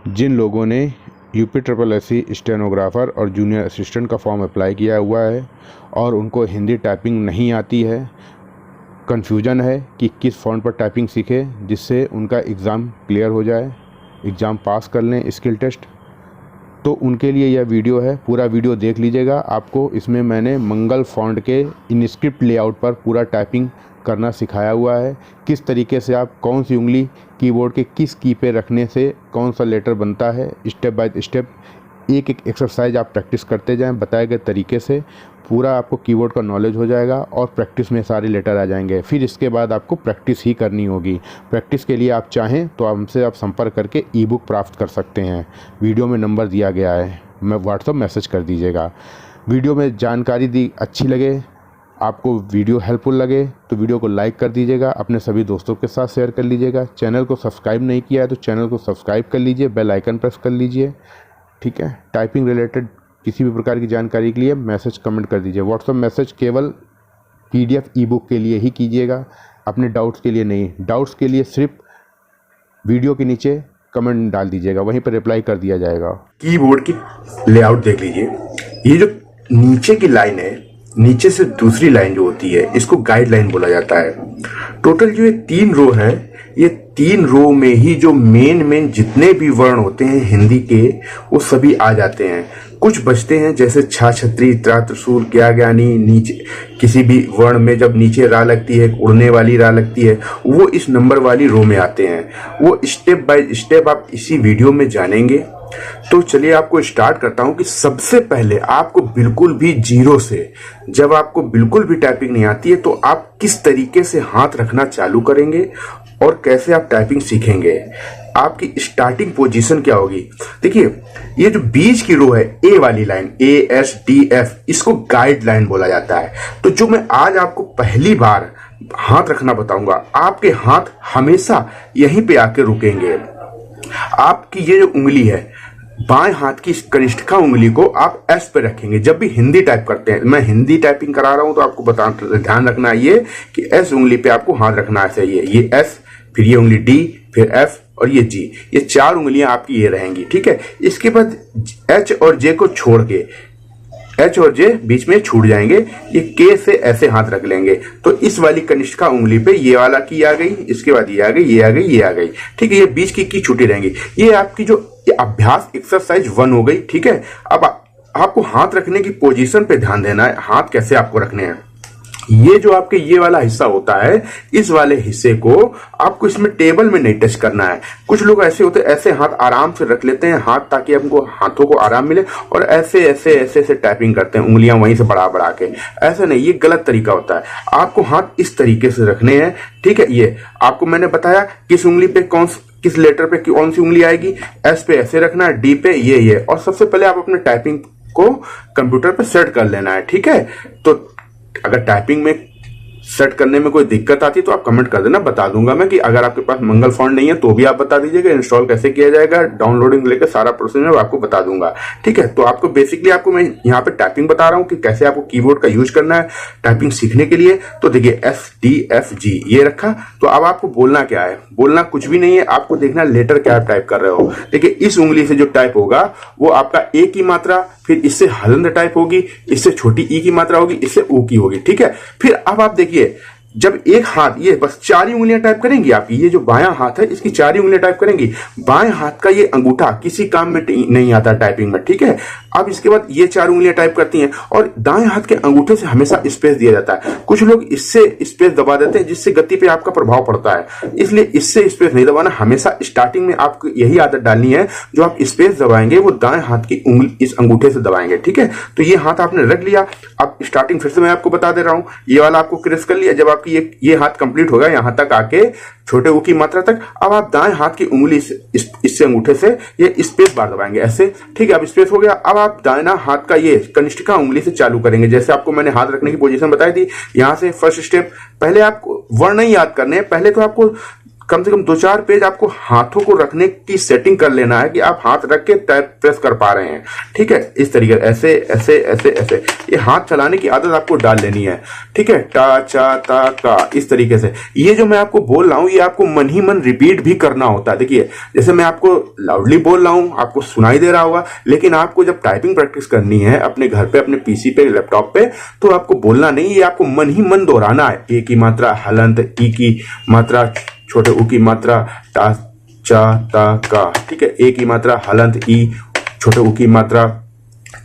जिन लोगों ने UPSSC stenographer और जूनियर असिस्टेंट का फॉर्म अप्लाई किया हुआ है और उनको हिंदी टाइपिंग नहीं आती है, कन्फ्यूजन है कि किस फ़ॉन्ट पर टाइपिंग सीखें जिससे उनका एग्ज़ाम क्लियर हो जाए, एग्ज़ाम पास कर लें स्किल टेस्ट, तो उनके लिए यह वीडियो है। पूरा वीडियो देख लीजिएगा। आपको इसमें मैंने मंगल फ़ॉन्ट के इनस्क्रिप्ट लेआउट पर पूरा टाइपिंग करना सिखाया हुआ है। किस तरीके से आप कौन सी उंगली कीबोर्ड के किस की पे रखने से कौन सा लेटर बनता है, स्टेप बाय स्टेप एक एक एक्सरसाइज आप प्रैक्टिस करते जाएं बताए गए तरीके से। पूरा आपको कीबोर्ड का नॉलेज हो जाएगा और प्रैक्टिस में सारे लेटर आ जाएंगे। फिर इसके बाद आपको प्रैक्टिस ही करनी होगी। प्रैक्टिस के लिए आप चाहें तो हमसे आप संपर्क करके ई-बुक प्राप्त कर सकते हैं। वीडियो में नंबर दिया गया है, मैं व्हाट्सएप मैसेज कर दीजिएगा। वीडियो में जानकारी दी अच्छी लगे, आपको वीडियो हेल्पफुल लगे तो वीडियो को लाइक कर दीजिएगा, अपने सभी दोस्तों के साथ शेयर कर लीजिएगा। चैनल को सब्सक्राइब नहीं किया है तो चैनल को सब्सक्राइब कर लीजिए, बेल आइकन प्रेस कर लीजिए। ठीक है, टाइपिंग रिलेटेड किसी भी प्रकार की जानकारी के लिए मैसेज कमेंट कर दीजिए। व्हाट्सएप मैसेज केवल PDF ई-बुक के लिए ही कीजिएगा, अपने डाउट्स के लिए नहीं। डाउट्स के लिए सिर्फ वीडियो के नीचे कमेंट डाल दीजिएगा, वहीं पर रिप्लाई कर दिया जाएगा। कीबोर्ड की लेआउट देख लीजिए। ये जो नीचे की लाइन है, नीचे से दूसरी लाइन जो होती है, इसको गाइडलाइन बोला जाता है। टोटल जो ये 3 रो है, ये 3 रो में ही जो मेन जितने भी वर्ण होते हैं हिंदी के, वो सभी आ जाते हैं। कुछ बचते हैं जैसे छा, छतरी, त्रा, त्रिशूल, ज्ञा, ज्ञानी। नीचे किसी भी वर्ण में जब नीचे रा लगती है, उड़ने वाली रा लगती है, वो इस नंबर वाली रो में आते हैं। वो स्टेप बाय स्टेप आप इसी वीडियो में जानेंगे। तो चलिए आपको स्टार्ट करता हूं कि सबसे पहले आपको बिल्कुल भी जीरो से, जब आपको बिल्कुल भी टाइपिंग नहीं आती है तो आप किस तरीके से हाथ रखना चालू करेंगे और कैसे आप टाइपिंग सीखेंगे। आपकी स्टार्टिंग पोजीशन क्या होगी। देखिए, ये जो बीच की रो है, ए वाली लाइन, ASDF, इसको गाइड लाइन बोला जाता है। तो जो मैं आज आपको पहली बार हाथ रखना बताऊंगा, आपके हाथ हमेशा यहीं पे आके रुकेंगे। आपकी ये जो उंगली है, बाएं हाथ की कनिष्ठिका उंगली को आप S पे रखेंगे जब भी हिंदी टाइप करते हैं। मैं हिंदी टाइपिंग करा रहा हूं तो आपको ध्यान रखना है ये कि S उंगली पे आपको हाथ रखना है। ये S, फिर ये उंगली D, फिर F और ये G, ये 4 उंगलियां आपकी ये रहेंगी। ठीक है, इसके बाद H और J को छोड़ के, H और J बीच में छूट जाएंगे। ये K से ऐसे हाथ रख लेंगे। तो इस वाली कनिष्ठिका उंगली पे ये वाला की आ गई, इसके बाद ये आ गई, ये आ गई, ये आ गई। ठीक है, ये बीच की छूटी रहेंगी। ये आपकी जो अभ्यास एक्सरसाइज 1 हो गई। ठीक है, अब आपको हाथ रखने की पोजीशन पे ध्यान देना है। हाथ कैसे आपको रखने हैं, ये जो आपके ये वाला हिस्सा होता है, इस वाले हिस्से को आपको इसमें टेबल में नहीं टच करना है। कुछ लोग ऐसे होते हैं, ऐसे हाथ आराम से रख लेते हैं हाथ, ताकि हमको हाथों को आराम मिले, और ऐसे ऐसे ऐसे ऐसे टाइपिंग करते हैं उंगलियां वहीं से बढ़ा बढ़ा के। ऐसा नहीं, ये गलत तरीका होता है। आपको हाथ इस तरीके से रखने हैं। ठीक है, ये आपको मैंने बताया किस उंगली पे किस लेटर पे कौन सी उंगली आएगी। S पे ऐसे रखना है, D पे ये, और सबसे पहले आप अपने टाइपिंग को कंप्यूटर पे सेट कर लेना है। ठीक है, तो अगर टाइपिंग में सेट करने में कोई दिक्कत आती तो आप कमेंट कर देना, बता दूंगा मैं। कि अगर आपके पास मंगल फॉन्ट नहीं है तो भी आप बता दीजिएगा। इंस्टॉल कैसे किया जाएगा, डाउनलोडिंग लेकर सारा प्रोसेस मैं आपको बता दूंगा। ठीक है, तो आपको बेसिकली आपको मैं यहाँ पे टाइपिंग बता रहा हूँ कि कैसे आपको कीबोर्ड का यूज करना है टाइपिंग सीखने के लिए। तो देखिए, SDFG ये रखा। तो अब आपको बोलना क्या है, बोलना कुछ भी नहीं है, आपको देखना लेटर क्या टाइप कर रहे हो। देखिए, इस उंगली से जो टाइप होगा वो आपका A की मात्रा, फिर इससे हलंत टाइप होगी, इससे छोटी E की मात्रा होगी, इससे O की होगी। ठीक है, फिर अब आप देखिए, जब एक हाथ, ये बस 4 ही उंगलियां टाइप करेंगी आपकी, ये जो बायां हाथ है इसकी 4 ही उंगलियां टाइप करेंगी। बाएं हाथ का ये अंगूठा किसी काम में नहीं आता टाइपिंग में। ठीक है, अब इसके बाद ये 4 उंगलियां टाइप करती हैं, और दाएं हाथ के अंगूठे से हमेशा स्पेस दिया जाता है। कुछ लोग इससे स्पेस दबा देते हैं जिससे गति पे आपका प्रभाव पड़ता है, इसलिए इससे स्पेस नहीं दबाना। हमेशा स्टार्टिंग में आपको यही आदत डालनी है, जो आप स्पेस दबाएंगे वो दाएं हाथ की उंगली इस अंगूठे से दबाएंगे। ठीक है, तो ये हाथ आपने रख लिया। अब स्टार्टिंग फिर से मैं आपको बता दे रहा हूं, ये वाला आपको क्रेस कर लिया। जब आपकी ये हाथ कंप्लीट होगा यहां तक आके छोटे ऊ की मात्रा तक, अब आप दाएं हाथ की उंगली इससे अंगूठे से ये स्पेस बार दबाएंगे ऐसे। ठीक है, अब स्पेस हो गया। अब आप दाहिना हाथ का ये कनिष्ठिका उंगली से चालू करेंगे। जैसे आपको मैंने हाथ रखने की पोजीशन बताई थी, यहां से फर्स्ट स्टेप, पहले आपको वर्ण नहीं याद करने हैं, पहले तो आपको कम से कम 2-4 पेज आपको हाथों को रखने की सेटिंग कर लेना है कि आप हाथ रख के प्रेस कर पा रहे हैं। ठीक है, इस तरीके ऐसे ऐसे ऐसे ऐसे ये हाथ चलाने की आदत आपको डाल लेनी है। ठीक है, टा चा ता का, इस तरीके से। ये जो मैं आपको बोल रहा हूं ये आपको मन ही मन रिपीट भी करना होता है। देखिए जैसे मैं आपको लाउडली बोल रहा हूं, आपको सुनाई दे रहा होगा, लेकिन आपको जब टाइपिंग प्रैक्टिस करनी है अपने घर पे, अपने पीसी पे, लैपटॉप पे, तो आपको बोलना नहीं, ये आपको मन ही मन दोहराना है। ए की मात्रा हलंत, ई की मात्रा छोटे ऊ की मात्रा टा चा ता का। ठीक है, ए की मात्रा हलंत, ई छोटे ऊ की मात्रा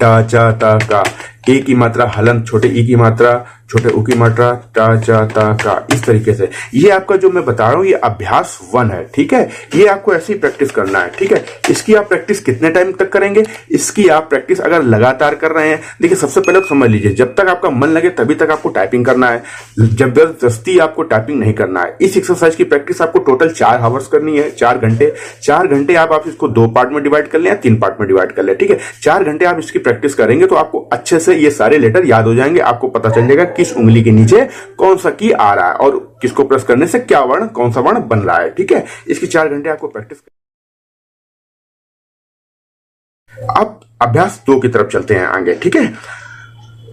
टा चा ता का, ए की मात्रा हलंत, छोटे ई की मात्रा छोटे ऊ की मात्रा टा चा ता का। इस तरीके से ये आपका जो मैं बता रहा हूं ये अभ्यास 1 है। ठीक है, ये आपको ऐसे ही प्रैक्टिस करना है। ठीक है, इसकी आप प्रैक्टिस कितने टाइम तक करेंगे? इसकी आप प्रैक्टिस अगर लगातार कर रहे हैं, देखिए सबसे पहले तो समझ लीजिए जब तक आपका मन लगे तभी तक आपको टाइपिंग करना है, जबरदस्ती आपको टाइपिंग नहीं करना है। इस एक्सरसाइज की प्रैक्टिस आपको टोटल 4 आवर्स करनी है, 4 घंटे। 4 घंटे आप इसको 2 पार्ट में डिवाइड कर लें या 3 पार्ट में डिवाइड कर लें। ठीक है, 4 घंटे आप इसकी प्रैक्टिस करेंगे तो आपको अच्छे से ये सारे लेटर याद हो जाएंगे। आपको पता चल जाएगा किस उंगली के नीचे कौन सा की आ रहा है और किसको प्रेस करने से क्या वर्ण, कौन सा वर्ण बन रहा है। ठीक है, इसकी 4 घंटे आपको प्रैक्टिस। अब अभ्यास 2 की तरफ चलते हैं आगे। ठीक है,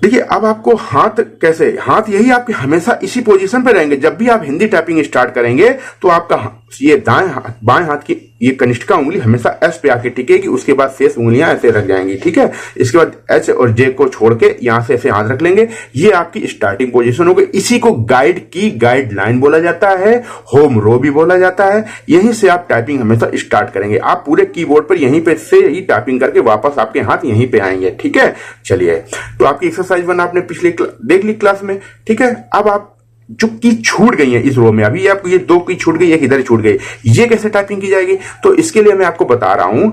देखिए अब आपको हाथ कैसे, हाथ यही आपके हमेशा इसी पोजीशन पे रहेंगे। जब भी आप हिंदी टाइपिंग स्टार्ट करेंगे तो आपका ये बाएं हाथ की ये कनिष्ठिका उंगली हमेशा एस पे आके टिकेगी, उसके बाद शेष उंगलियां ऐसे रख जाएंगी। ठीक है, इसके बाद एच और जे को छोड़ के यहां से ऐसे हाथ रख लेंगे। ये आपकी स्टार्टिंग पोजीशन होगी। इसी को गाइडलाइन बोला जाता है, होम रो भी बोला जाता है। यहीं से आप टाइपिंग हमेशा स्टार्ट करेंगे। आप पूरे कीबोर्ड पर यहीं पे से ही टाइपिंग करके वापस आपके हाथ यहीं पे आएंगे। ठीक है, चलिए तो आपकी एक्सरसाइज 1 आपने पिछले देख ली क्लास में। ठीक है, अब आप जो की छूट गई है इस रो में, अभी आपको ये 2 की छूट गई, एक इधर छूट गई, ये कैसे टाइपिंग की जाएगी? तो इसके लिए मैं आपको बता रहा हूं,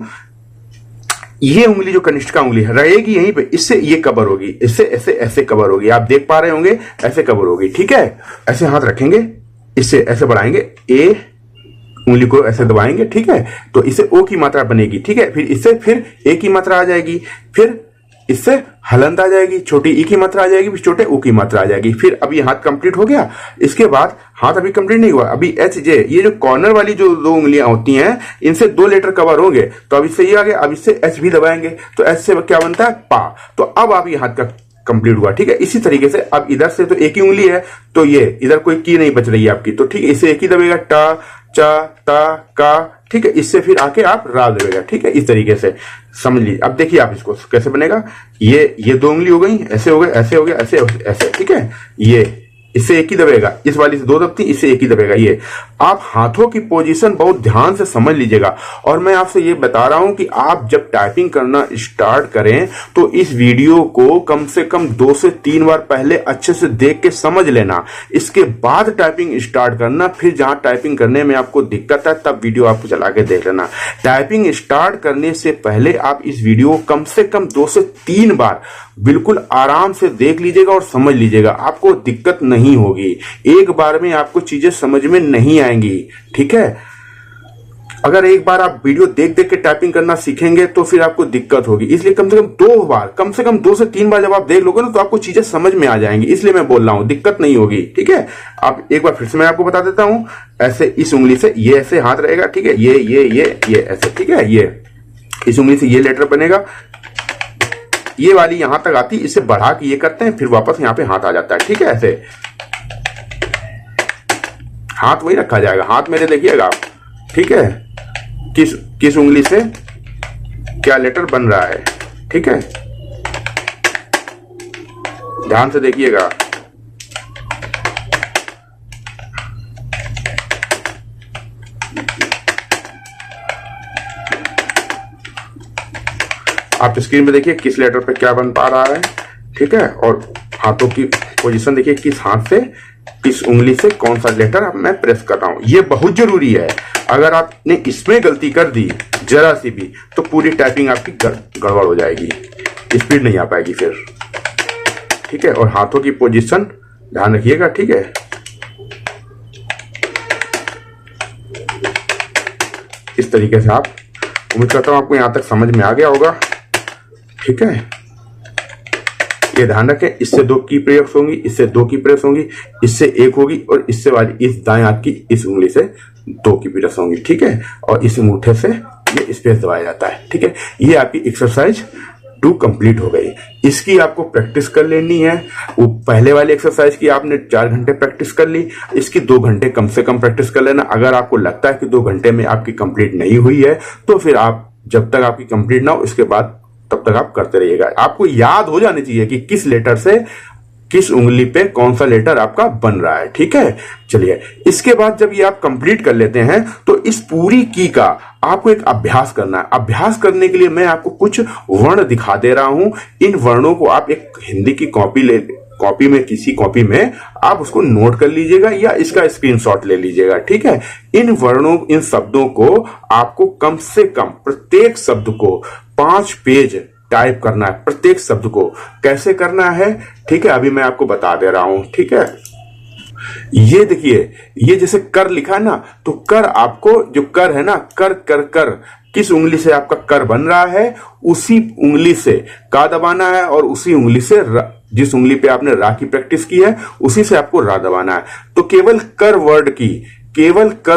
ये उंगली जो कनिष्ठिका उंगली है रहेगी यहीं पे, इससे ये कवर होगी, इससे ऐसे ऐसे कवर होगी। आप देख पा रहे होंगे ऐसे कवर होगी। ठीक है, ऐसे हाथ रखेंगे, इससे ऐसे बढ़ाएंगे, ए उंगली को ऐसे दबाएंगे। ठीक है, तो इससे ओ की मात्रा बनेगी। ठीक है, फिर इससे फिर ए की मात्रा आ जाएगी, फिर इससे हलंत आ जाएगी, छोटी ई की मात्रा आ जाएगी, फिर छोटे ऊ की मात्रा आ जाएगी। फिर अब ये हाथ कंप्लीट हो गया। इसके बाद हाथ अभी कंप्लीट नहीं हुआ, अभी एच जे, ये जो कॉर्नर वाली जो 2 उंगलियां होती हैं इनसे 2 लेटर कवर होंगे। तो अब इससे ये आ गया, अब इससे एच भी दबाएंगे तो एच से क्या बनता है? पा। तो अब आप ये हाथ का कंप्लीट हुआ। ठीक है, इसी तरीके से अब इधर से तो एक ही उंगली है तो ये इधर कोई की नहीं बच रही है आपकी, तो ठीक है, इससे एक ही दबेगा, टा चा ता का। ठीक है, इससे फिर आके आप रा दबेगा। ठीक है, इस तरीके से समझ लीजिए। अब देखिए आप इसको कैसे बनेगा। ये 2 उंगली हो गई, ऐसे हो गए, ऐसे हो गया, ऐसे ऐसे। ठीक है, ये इससे एक ही दबेगा, इस वाली से 2 दबती, इससे एक ही दबेगा। ये आप हाथों की पोजीशन बहुत ध्यान से समझ लीजिएगा। और मैं आपसे ये बता रहा हूं कि आप जब टाइपिंग करना स्टार्ट करें तो इस वीडियो को कम से कम 2 से 3 बार पहले अच्छे से देख के समझ लेना, इसके बाद टाइपिंग स्टार्ट करना। फिर जहां टाइपिंग करने में आपको दिक्कत है तब वीडियो आपको चला के देख लेना। टाइपिंग स्टार्ट करने से पहले आप इस वीडियो को कम से कम 2 से 3 बार बिल्कुल आराम से देख लीजिएगा और समझ लीजिएगा, आपको दिक्कत नहीं होगी। एक बार में आपको चीजें समझ में नहीं आएंगी। ठीक है, अगर एक बार आप वीडियो देख देख के टाइपिंग करना सीखेंगे तो फिर आपको दिक्कत होगी। इसलिए कम से कम 2 बार, कम से कम 2 से 3 बार जब आप देख लोगे ना तो आपको चीजें समझ में आ जाएंगी। इसलिए मैं बोल रहा हूं, दिक्कत नहीं होगी। ठीक है, आप एक बार फिर से मैं आपको बता देता हूं। ऐसे इस उंगली से ये ऐसे हाथ रहेगा। ठीक है, ये ऐसे। ठीक है, ये इस उंगली से ये लेटर बनेगा, ये वाली यहां तक आती, इसे बढ़ा के ये करते हैं, फिर वापस यहां पे हाथ आ जाता है। ठीक है, ऐसे हाथ वही रखा जाएगा, हाथ मेरे देखिएगा आप। ठीक है, किस उंगली से क्या लेटर बन रहा है। ठीक है, ध्यान से देखिएगा। आप स्क्रीन पे देखिए किस लेटर पे क्या बन पा रहा है। ठीक है, और हाथों की पोजीशन देखिए, किस हाथ से किस उंगली से कौन सा लेटर मैं प्रेस कर रहा हूं। ये बहुत जरूरी है। अगर आपने इसमें गलती कर दी जरा सी भी तो पूरी टाइपिंग आपकी गड़बड़ हो जाएगी, स्पीड नहीं आ पाएगी फिर। ठीक है, और हाथों की पोजीशन ध्यान रखिएगा। ठीक है, इस तरीके से आप, उम्मीद करता हूं आपको यहां तक समझ में आ गया होगा। ठीक है, ये ध्यान रखें, इससे 2 की प्रेस होंगी, इससे 2 की प्रेस होंगी, इससे 1 होगी और इससे वाली इस दाएं हाथ की इस उंगली से 2 की प्रेस होंगी, ठीक है। और इस अंगूठे से ये स्पेस दबाया जाता है, ठीक है। ये आपकी एक्सरसाइज 2 कंप्लीट हो गई। इसकी आपको प्रैक्टिस कर लेनी है। वो पहले वाली एक्सरसाइज की आपने 4 घंटे प्रैक्टिस कर ली, इसकी 2 घंटे कम से कम प्रैक्टिस कर लेना। अगर आपको लगता है कि 2 घंटे में आपकी कंप्लीट नहीं हुई है तो फिर आप जब तक आपकी कंप्लीट ना हो इसके बाद तब तक आप करते रहिएगा। आपको याद हो जानी चाहिए कि किस लेटर से किस उंगली पे कौन सा लेटर आपका बन रहा है, ठीक है। चलिए, इसके बाद जब ये आप कंप्लीट कर लेते हैं तो इस पूरी की का आपको एक अभ्यास करना है। अभ्यास करने के लिए मैं आपको कुछ वर्ण दिखा दे रहा हूं। इन वर्णों को आप एक हिंदी की कॉपी में किसी कॉपी में आप उसको नोट कर लीजिएगा या इसका स्क्रीनशॉट ले लीजिएगा, ठीक है। इन शब्दों को आपको कम से कम प्रत्येक शब्द को 5 पेज टाइप करना है। प्रत्येक शब्द को कैसे करना है, ठीक है, अभी मैं आपको बता दे रहा हूं, ठीक है। ये देखिए, ये जैसे कर लिखा है ना, तो कर आपको जो कर है ना, कर कर कर किस उंगली से आपका कर बन रहा है उसी उंगली से का दबाना है और उसी उंगली से जिस उंगली पे आपने रा की प्रैक्टिस की है उसी से आपको रा दबाना है। तो केवल कर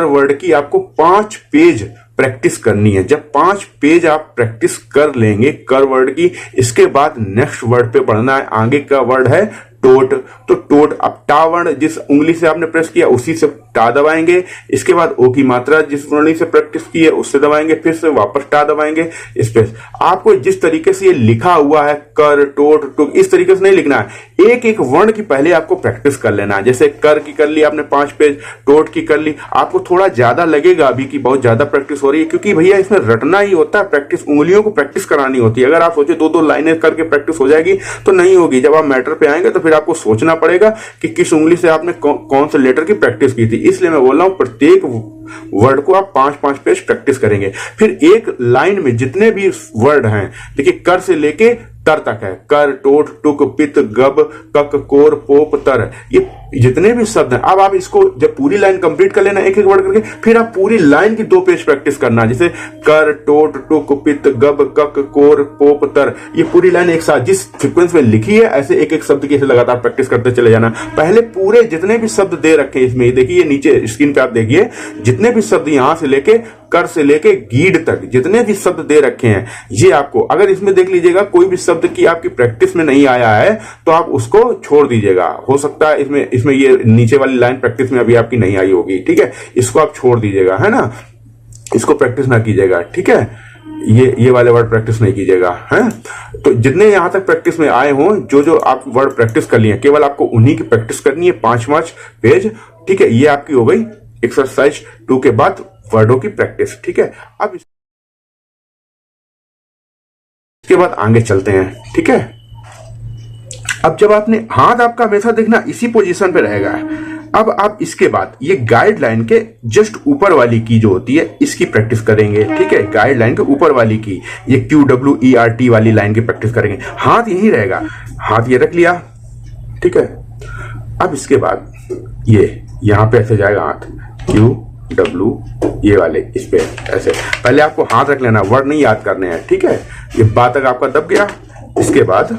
वर्ड की आपको 5 पेज प्रैक्टिस करनी है। जब 5 पेज आप प्रैक्टिस कर लेंगे कर वर्ड की, इसके बाद नेक्स्ट वर्ड पे बढ़ना है। आगे का वर्ड है टोट, तो टोट, अब टा वर्ण जिस उंगली से आपने प्रेस किया उसी से टा दबाएंगे। इसके बाद ओ की मात्रा जिस उंगली से प्रैक्टिस की है उससे दबाएंगे, फिर से वापस टा दबाएंगे। स्पेस आपको जिस तरीके से ये लिखा हुआ है कर टोट टुक, इस तरीके से नहीं लिखना है। एक एक वर्ण की पहले आपको प्रैक्टिस कर लेना है। जैसे कर की कर ली आपने 5 पेज, टोट की कर ली। आपको थोड़ा ज्यादा लगेगा अभी कि बहुत ज्यादा प्रैक्टिस हो रही है, क्योंकि भैया इसमें रटना ही होता है, प्रैक्टिस उंगलियों को प्रैक्टिस करानी होती है। अगर आप सोचे 2-2 लाइनें करके प्रैक्टिस हो जाएगी तो नहीं होगी। जब आप मैटर पे आएंगे तो फिर आपको सोचना पड़ेगा कि किस उंगली से आपने कौन से लेटर की प्रैक्टिस की थी। इसलिए मैं बोल रहा हूं प्रत्येक वर्ड को आप 5-5 पेज प्रैक्टिस करेंगे। फिर एक लाइन में जितने भी वर्ड हैं, देखिए कर से लेके तर तक है, कर टोट टुक पित गब कक कोर पोप तर, ये जितने भी शब्द हैं। अब आप इसको जब पूरी लाइन कंप्लीट कर लेना एक एक वर्ड करके, फिर आप पूरी लाइन की 2 पेज प्रैक्टिस करना। जैसे कर टोट टुक पित गब कक कोर पोप तर, ये पूरी लाइन एक साथ जिस सीक्वेंस में लिखी है ऐसे एक एक शब्द की ऐसे लगातार प्रैक्टिस करते चले जाना। पहले पूरे जितने भी शब्द दे रखे हैं इसमें, देखिए नीचे स्क्रीन पे आप देखिए, जितने भी शब्द यहां से लेके कर से लेके गीड तक जितने भी शब्द दे रखे हैं, ये आपको अगर इसमें देख लीजिएगा कोई भी शब्द की आपकी प्रैक्टिस में नहीं आया है तो आप उसको छोड़ दीजिएगा। हो सकता है इसमें ये नीचे वाली लाइन प्रैक्टिस में अभी आपकी नहीं आई होगी, ठीक है, इसको आप छोड़ दीजिएगा, है ना, इसको प्रैक्टिस ना कीजिएगा, ठीक है। ये वाले वर्ड प्रैक्टिस नहीं कीजिएगा, हैं। तो जितने यहां तक प्रैक्टिस में आए हों, जो आप वर्ड प्रैक्टिस कर लिए, केवल आपको उन्हीं की प्रैक्टिस करनी है, 5-5 पेज, ठीक है। ये आपकी हो गई एक्सरसाइज 2 के बाद वर्डों की प्रैक्टिस, ठीक है। अब इसके बाद आगे चलते हैं, ठीक है। अब जब आपने हाथ आपका हमेशा देखना इसी पोजीशन पे रहेगा। अब आप इसके बाद ये गाइडलाइन के जस्ट ऊपर वाली की जो होती है इसकी प्रैक्टिस करेंगे, ठीक है। गाइडलाइन के ऊपर वाली की, ये QWERT वाली लाइन की प्रैक्टिस करेंगे। हाथ यही रहेगा, हाथ ये रख लिया, ठीक है। अब इसके बाद ये यहां पे ऐसे जाएगा हाथ, QW, ये वाले इस पे ऐसे। पहले आपको हाथ रख लेना, वर्ड नहीं याद करने हैं, ठीक है। ये बात तक आपका दब गया। इसके बाद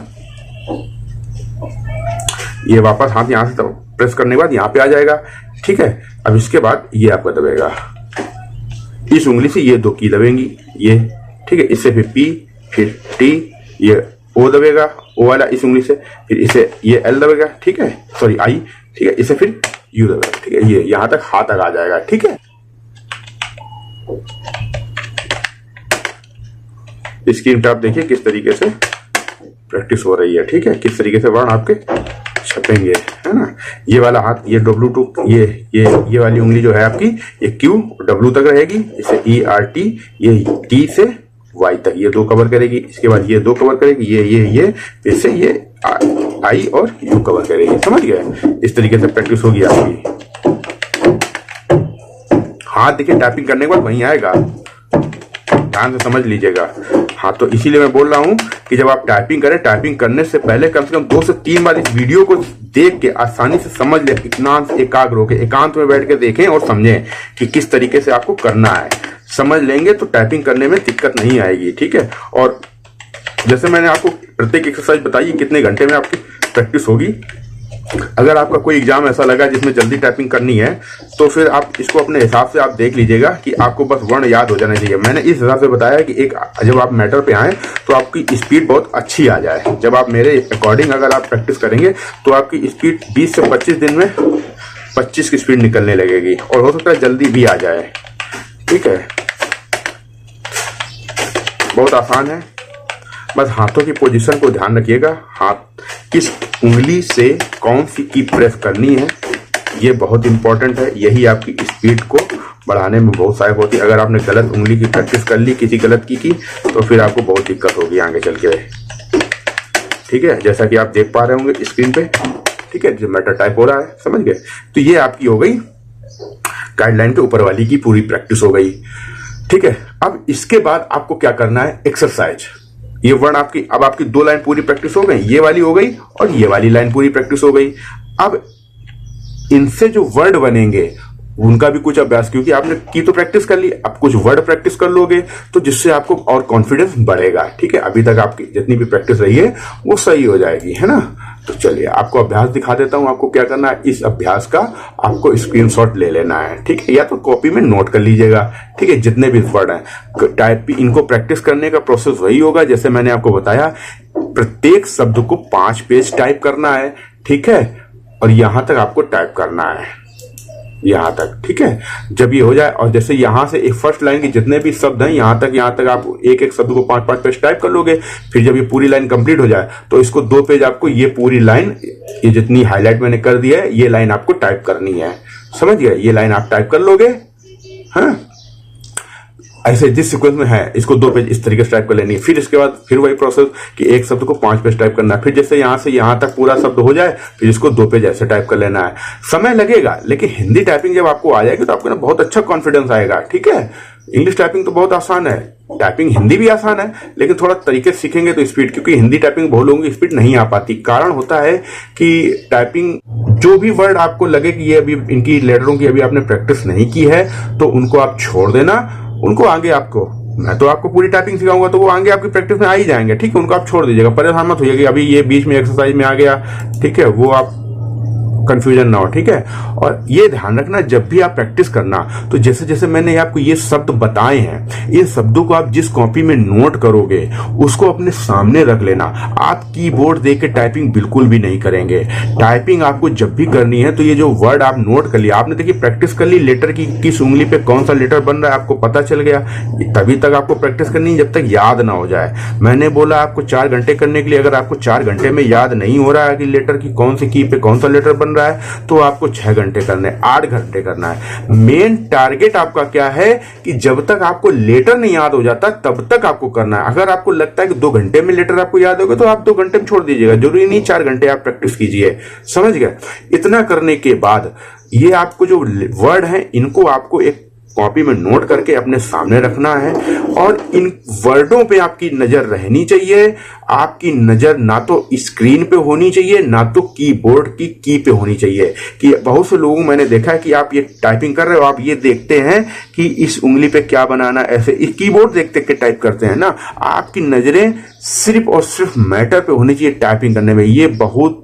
ये वापस हाथ यहां से प्रेस करने के बाद यहां पे आ जाएगा, ठीक है। अब इसके बाद ये आपका दबेगा, इस उंगली से ये 2 की दबेंगी, ये, ठीक है। इससे फिर P, फिर T, ये O दबेगा, O वाला इस उंगली से, फिर इसे ये L दबेगा, ठीक है, सॉरी I, ठीक है। इसे फिर U दबेगा, ठीक है। ये यहां तक हाथ तक आ जाएगा, ठीक है। स्क्रीन पे आप देखिए किस तरीके से प्रैक्टिस हो रही है, ठीक है, किस तरीके से वर्ण आपके छपेंगे, है ना। ये वाला हाथ, ये W2, ये वाली उंगली जो है आपकी, ये QW तक रहेगी, इसे ERT, ये T से Y तक ये 2 कवर करेगी। इसके बाद ये 2 कवर करेगी, ये फिर से ये I और U कवर करेगी, समझ गए। इस तरीके से प्रैक्टिस होगी आपकी। हाथ देखिए टाइपिंग करने के बाद वहीं आएगा, ध्यान से समझ लीजिएगा। हाँ, तो इसीलिए मैं बोल रहा हूं कि जब आप टाइपिंग करें, टाइपिंग करने से पहले कम से कम 2 से 3 बार इस वीडियो को देख के आसानी से समझ ले, इतना एकाग्र होकर एकांत में बैठ के देखें और समझें कि किस तरीके से आपको करना है। समझ लेंगे तो टाइपिंग करने में दिक्कत नहीं आएगी, ठीक है। और जैसे मैंने आपको प्रत्येक एक्सरसाइज बताई कितने घंटे में आपकी प्रैक्टिस होगी, अगर आपका कोई एग्जाम ऐसा लगा जिसमें जल्दी टाइपिंग करनी है तो फिर आप इसको अपने हिसाब से आप देख लीजिएगा कि आपको बस वर्ण याद हो जाना चाहिए। मैंने इस हिसाब से बताया कि एक जब आप मैटर पे आए तो आपकी स्पीड बहुत अच्छी आ जाए। जब आप मेरे अकॉर्डिंग अगर आप प्रैक्टिस करेंगे तो आपकी स्पीड 20 से 25 दिन में 25 की स्पीड निकलने लगेगी और हो सकता है जल्दी भी आ जाए। ठीक है, बहुत आसान है। बस हाथों की पोजीशन को ध्यान रखिएगा, हाथ किस उंगली से कौन सी की प्रेस करनी है, ये बहुत इंपॉर्टेंट है। यही आपकी स्पीड को बढ़ाने में बहुत सहायक होती है। अगर आपने गलत उंगली की प्रैक्टिस कर ली, किसी गलत की तो फिर आपको बहुत दिक्कत होगी आगे चल के। ठीक है, जैसा कि आप देख पा रहे होंगे स्क्रीन पे। ठीक है, जो मैटर टाइप हो रहा है, समझ गए। तो ये आपकी हो गई गाइडलाइन के ऊपर वाली की पूरी प्रैक्टिस हो गई। ठीक है, अब इसके बाद आपको क्या करना है, एक्सरसाइज। ये वर्ण आपकी, अब आपकी 2 लाइन पूरी प्रैक्टिस हो गई, ये वाली हो गई और ये वाली लाइन पूरी प्रैक्टिस हो गई। अब इनसे जो वर्ड बनेंगे उनका भी कुछ अभ्यास, क्योंकि आपने की तो प्रैक्टिस कर ली, अब कुछ वर्ड प्रैक्टिस कर लोगे तो जिससे आपको और कॉन्फिडेंस बढ़ेगा। ठीक है, अभी तक आपकी जितनी भी प्रैक्टिस रही है वो सही हो जाएगी, है ना। तो चलिए आपको अभ्यास दिखा देता हूं। आपको क्या करना है, इस अभ्यास का आपको स्क्रीनशॉट ले लेना है। ठीक है, या तो कॉपी में नोट कर लीजिएगा। ठीक है, जितने भी वर्ड हैं टाइप, इनको प्रैक्टिस करने का प्रोसेस वही होगा जैसे मैंने आपको बताया। प्रत्येक शब्द को 5 पेज टाइप करना है। ठीक है, और यहां तक आपको टाइप करना है, यहां तक। ठीक है, जब ये हो जाए और जैसे यहां से एक फर्स्ट लाइन के जितने भी शब्द हैं यहां तक आप एक एक शब्द को 5-5 पेज टाइप कर लोगे। फिर जब ये पूरी लाइन कंप्लीट हो जाए तो इसको 2 पेज आपको ये पूरी लाइन, ये जितनी हाईलाइट मैंने कर दिया है ये लाइन आपको टाइप करनी है। समझ गए, ये लाइन आप टाइप कर लोगे। हाँ, ऐसे जिस सीक्वेंस में है इसको 2 पेज इस तरीके से टाइप कर लेनी है। फिर इसके बाद फिर वही प्रोसेस कि एक शब्द को 5 पेज टाइप करना है। फिर जैसे यहां से यहां तक पूरा शब्द हो जाए फिर इसको 2 पेज ऐसे टाइप कर लेना है। समय लगेगा, लेकिन हिंदी टाइपिंग जब आपको आ जाएगी तो आपको ना बहुत अच्छा कॉन्फिडेंस आएगा। ठीक है, इंग्लिश टाइपिंग तो बहुत आसान है, टाइपिंग हिंदी भी आसान है, लेकिन थोड़ा तरीके से सीखेंगे तो स्पीड, क्योंकि हिंदी टाइपिंग बहुत लोगों की स्पीड नहीं आ पाती। कारण होता है कि टाइपिंग जो भी वर्ड आपको लगे कि ये अभी इनकी लेटरों की अभी आपने प्रैक्टिस नहीं की है तो उनको आप छोड़ देना। उनको आगे आपको, मैं तो आपको पूरी टाइपिंग सिखाऊंगा तो वो आगे आपकी प्रैक्टिस में आ ही जाएंगे। ठीक है, उनको आप छोड़ दीजिएगा, परेशान मत होइएगा कि अभी ये बीच में एक्सरसाइज में आ गया। ठीक है, वो आप कंफ्यूजन ना हो। ठीक है, और ये ध्यान रखना जब भी आप प्रैक्टिस करना तो जैसे जैसे मैंने आपको ये शब्द बताए हैं, इन शब्दों को आप जिस कॉपी में नोट करोगे उसको अपने सामने रख लेना। आप कीबोर्ड देख के टाइपिंग बिल्कुल भी नहीं करेंगे। टाइपिंग आपको जब भी करनी है तो ये जो वर्ड आप नोट कर लिया, आपने देखिए प्रैक्टिस कर ली लेटर की, किस उंगली पे कौन सा लेटर बन रहा है आपको पता चल गया। तभी तक आपको प्रैक्टिस करनी है जब तक याद ना हो जाए। मैंने बोला आपको 4 घंटे करने के लिए, अगर आपको 4 घंटे में याद नहीं हो रहा है कि लेटर की कौन सी की पे कौन सा लेटर बन रहा है तो आपको 6 घंटे करने, 8 घंटे करना है। मेन टारगेट आपका क्या है कि जब तक आपको लेटर नहीं याद हो जाता तब तक आपको करना है। अगर आपको लगता है कि 2 घंटे में लेटर आपको याद होगा तो आप 2 घंटे में छोड़ दीजिएगा, जरूरी नहीं 4 घंटे आप प्रैक्टिस कीजिए। समझ गए। इतना करने के बाद ये आपको जो वर्ड है इनको आपको एक कॉपी में नोट करके अपने सामने रखना है और इन वर्डों पे आपकी नजर रहनी चाहिए। आपकी नजर ना तो स्क्रीन पे होनी चाहिए ना तो कीबोर्ड की की पे होनी चाहिए। कि बहुत से लोगों मैंने देखा है कि आप ये टाइपिंग कर रहे हो, आप ये देखते हैं कि इस उंगली पे क्या बनाना, ऐसे इस कीबोर्ड देख देख के टाइप करते हैं ना। आपकी नजरें सिर्फ और सिर्फ मैटर पे होनी चाहिए टाइपिंग करने में। ये बहुत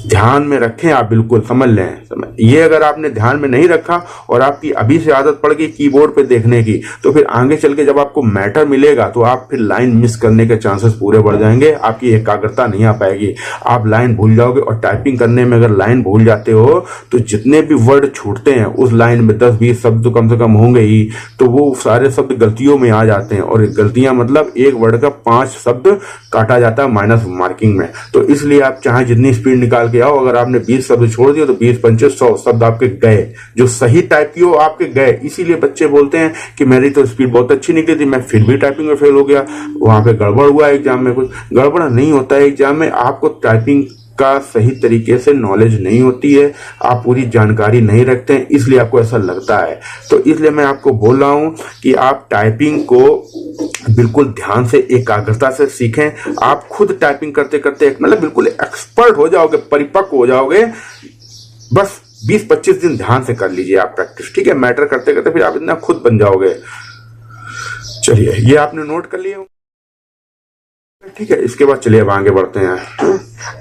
ध्यान में रखें, आप बिल्कुल समझ लें। ये अगर आपने ध्यान में नहीं रखा और आपकी अभी से आदत पड़ गई कीबोर्ड पे देखने की तो फिर आगे चल के जब आपको मैटर मिलेगा तो आप फिर लाइन मिस करने के चांसेस पूरे बढ़ जाएंगे। आपकी एकाग्रता नहीं आ पाएगी, आप लाइन भूल जाओगे। और टाइपिंग करने में अगर लाइन भूल जाते हो तो जितने भी वर्ड छूटते हैं उस लाइन में 10-20 शब्द तो कम से कम होंगे ही, तो वो सारे शब्द गलतियों में आ जाते हैं। और गलतियां मतलब एक वर्ड का 5 शब्द काटा जाता है माइनस मार्किंग में। तो इसलिए आप चाहे जितनी स्पीड निकाल के आओ, अगर आपने 20 शब्द छोड़ दिए तो 20-25-100 शब्द आपके गए, जो सही टाइप की हो आपके गए। इसीलिए बच्चे बोलते हैं कि मेरी तो स्पीड बहुत अच्छी निकली थी, मैं फिर भी टाइपिंग में फेल हो गया, वहां पे गड़बड़ हुआ एग्जाम में। कुछ गड़बड़ नहीं होता है एग्जाम में, आपको टाइपिंग का सही तरीके से नॉलेज नहीं होती है, आप पूरी जानकारी नहीं रखते हैं, इसलिए आपको ऐसा लगता है। तो इसलिए मैं आपको बोल रहा हूं कि आप टाइपिंग को बिल्कुल ध्यान से एकाग्रता से सीखें। आप खुद टाइपिंग करते करते मतलब बिल्कुल एक्सपर्ट हो जाओगे, परिपक्व हो जाओगे। बस 20-25 दिन ध्यान से कर लीजिए आप प्रैक्टिस। ठीक है, मैटर करते करते फिर आप इतना खुद बन जाओगे। चलिए, ये आपने नोट कर लिया। ठीक है, इसके बाद चलिए अब आगे बढ़ते हैं।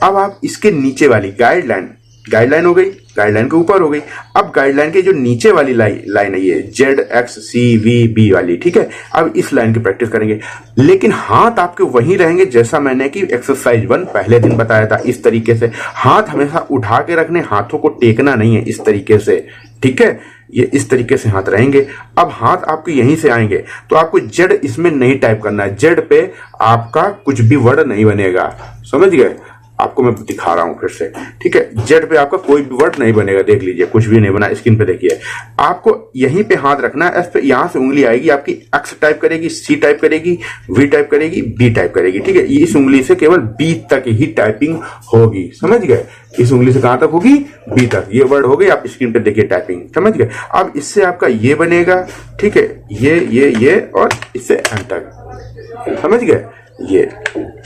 अब आप इसके नीचे वाली गाइडलाइन हो गई, गाइडलाइन के ऊपर हो गई। अब गाइडलाइन के जो नीचे वाली लाइन है ये ZXCVB वाली, ठीक है। अब इस लाइन की प्रैक्टिस करेंगे, लेकिन हाथ आपके वहीं रहेंगे जैसा मैंने कि एक्सरसाइज 1 पहले दिन बताया था। इस तरीके से हाथ हमेशा उठा के रखने, हाथों को टेकना नहीं है इस तरीके से, ठीक है। ये इस तरीके से हाथ रहेंगे। अब हाथ आपके यहीं से आएंगे तो आपको जेड इसमें नहीं टाइप करना है, जेड पे आपका कुछ भी वर्ड नहीं बनेगा, समझ गए। आपको मैं दिखा रहा हूं फिर से, ठीक है। जेड पे आपका कोई भी वर्ड नहीं बनेगा, देख लीजिए कुछ भी नहीं बना, स्क्रीन पे देखिए। आपको यहीं पे हाथ रखना है, एस पे यहां से उंगली आएगी आपकी, एक्स टाइप करेगी, सी टाइप करेगी, वी टाइप करेगी, बी टाइप करेगी, ठीक है। इस उंगली से केवल बी तक ही टाइपिंग होगी, समझ गए। इस उंगली से कहां तक होगी, बी तक। ये वर्ड हो गई, आप स्क्रीन पे देखिए टाइपिंग, समझ गए। अब इससे आपका ये बनेगा, ठीक है, ये और इससे एंड तक, समझ गए। ये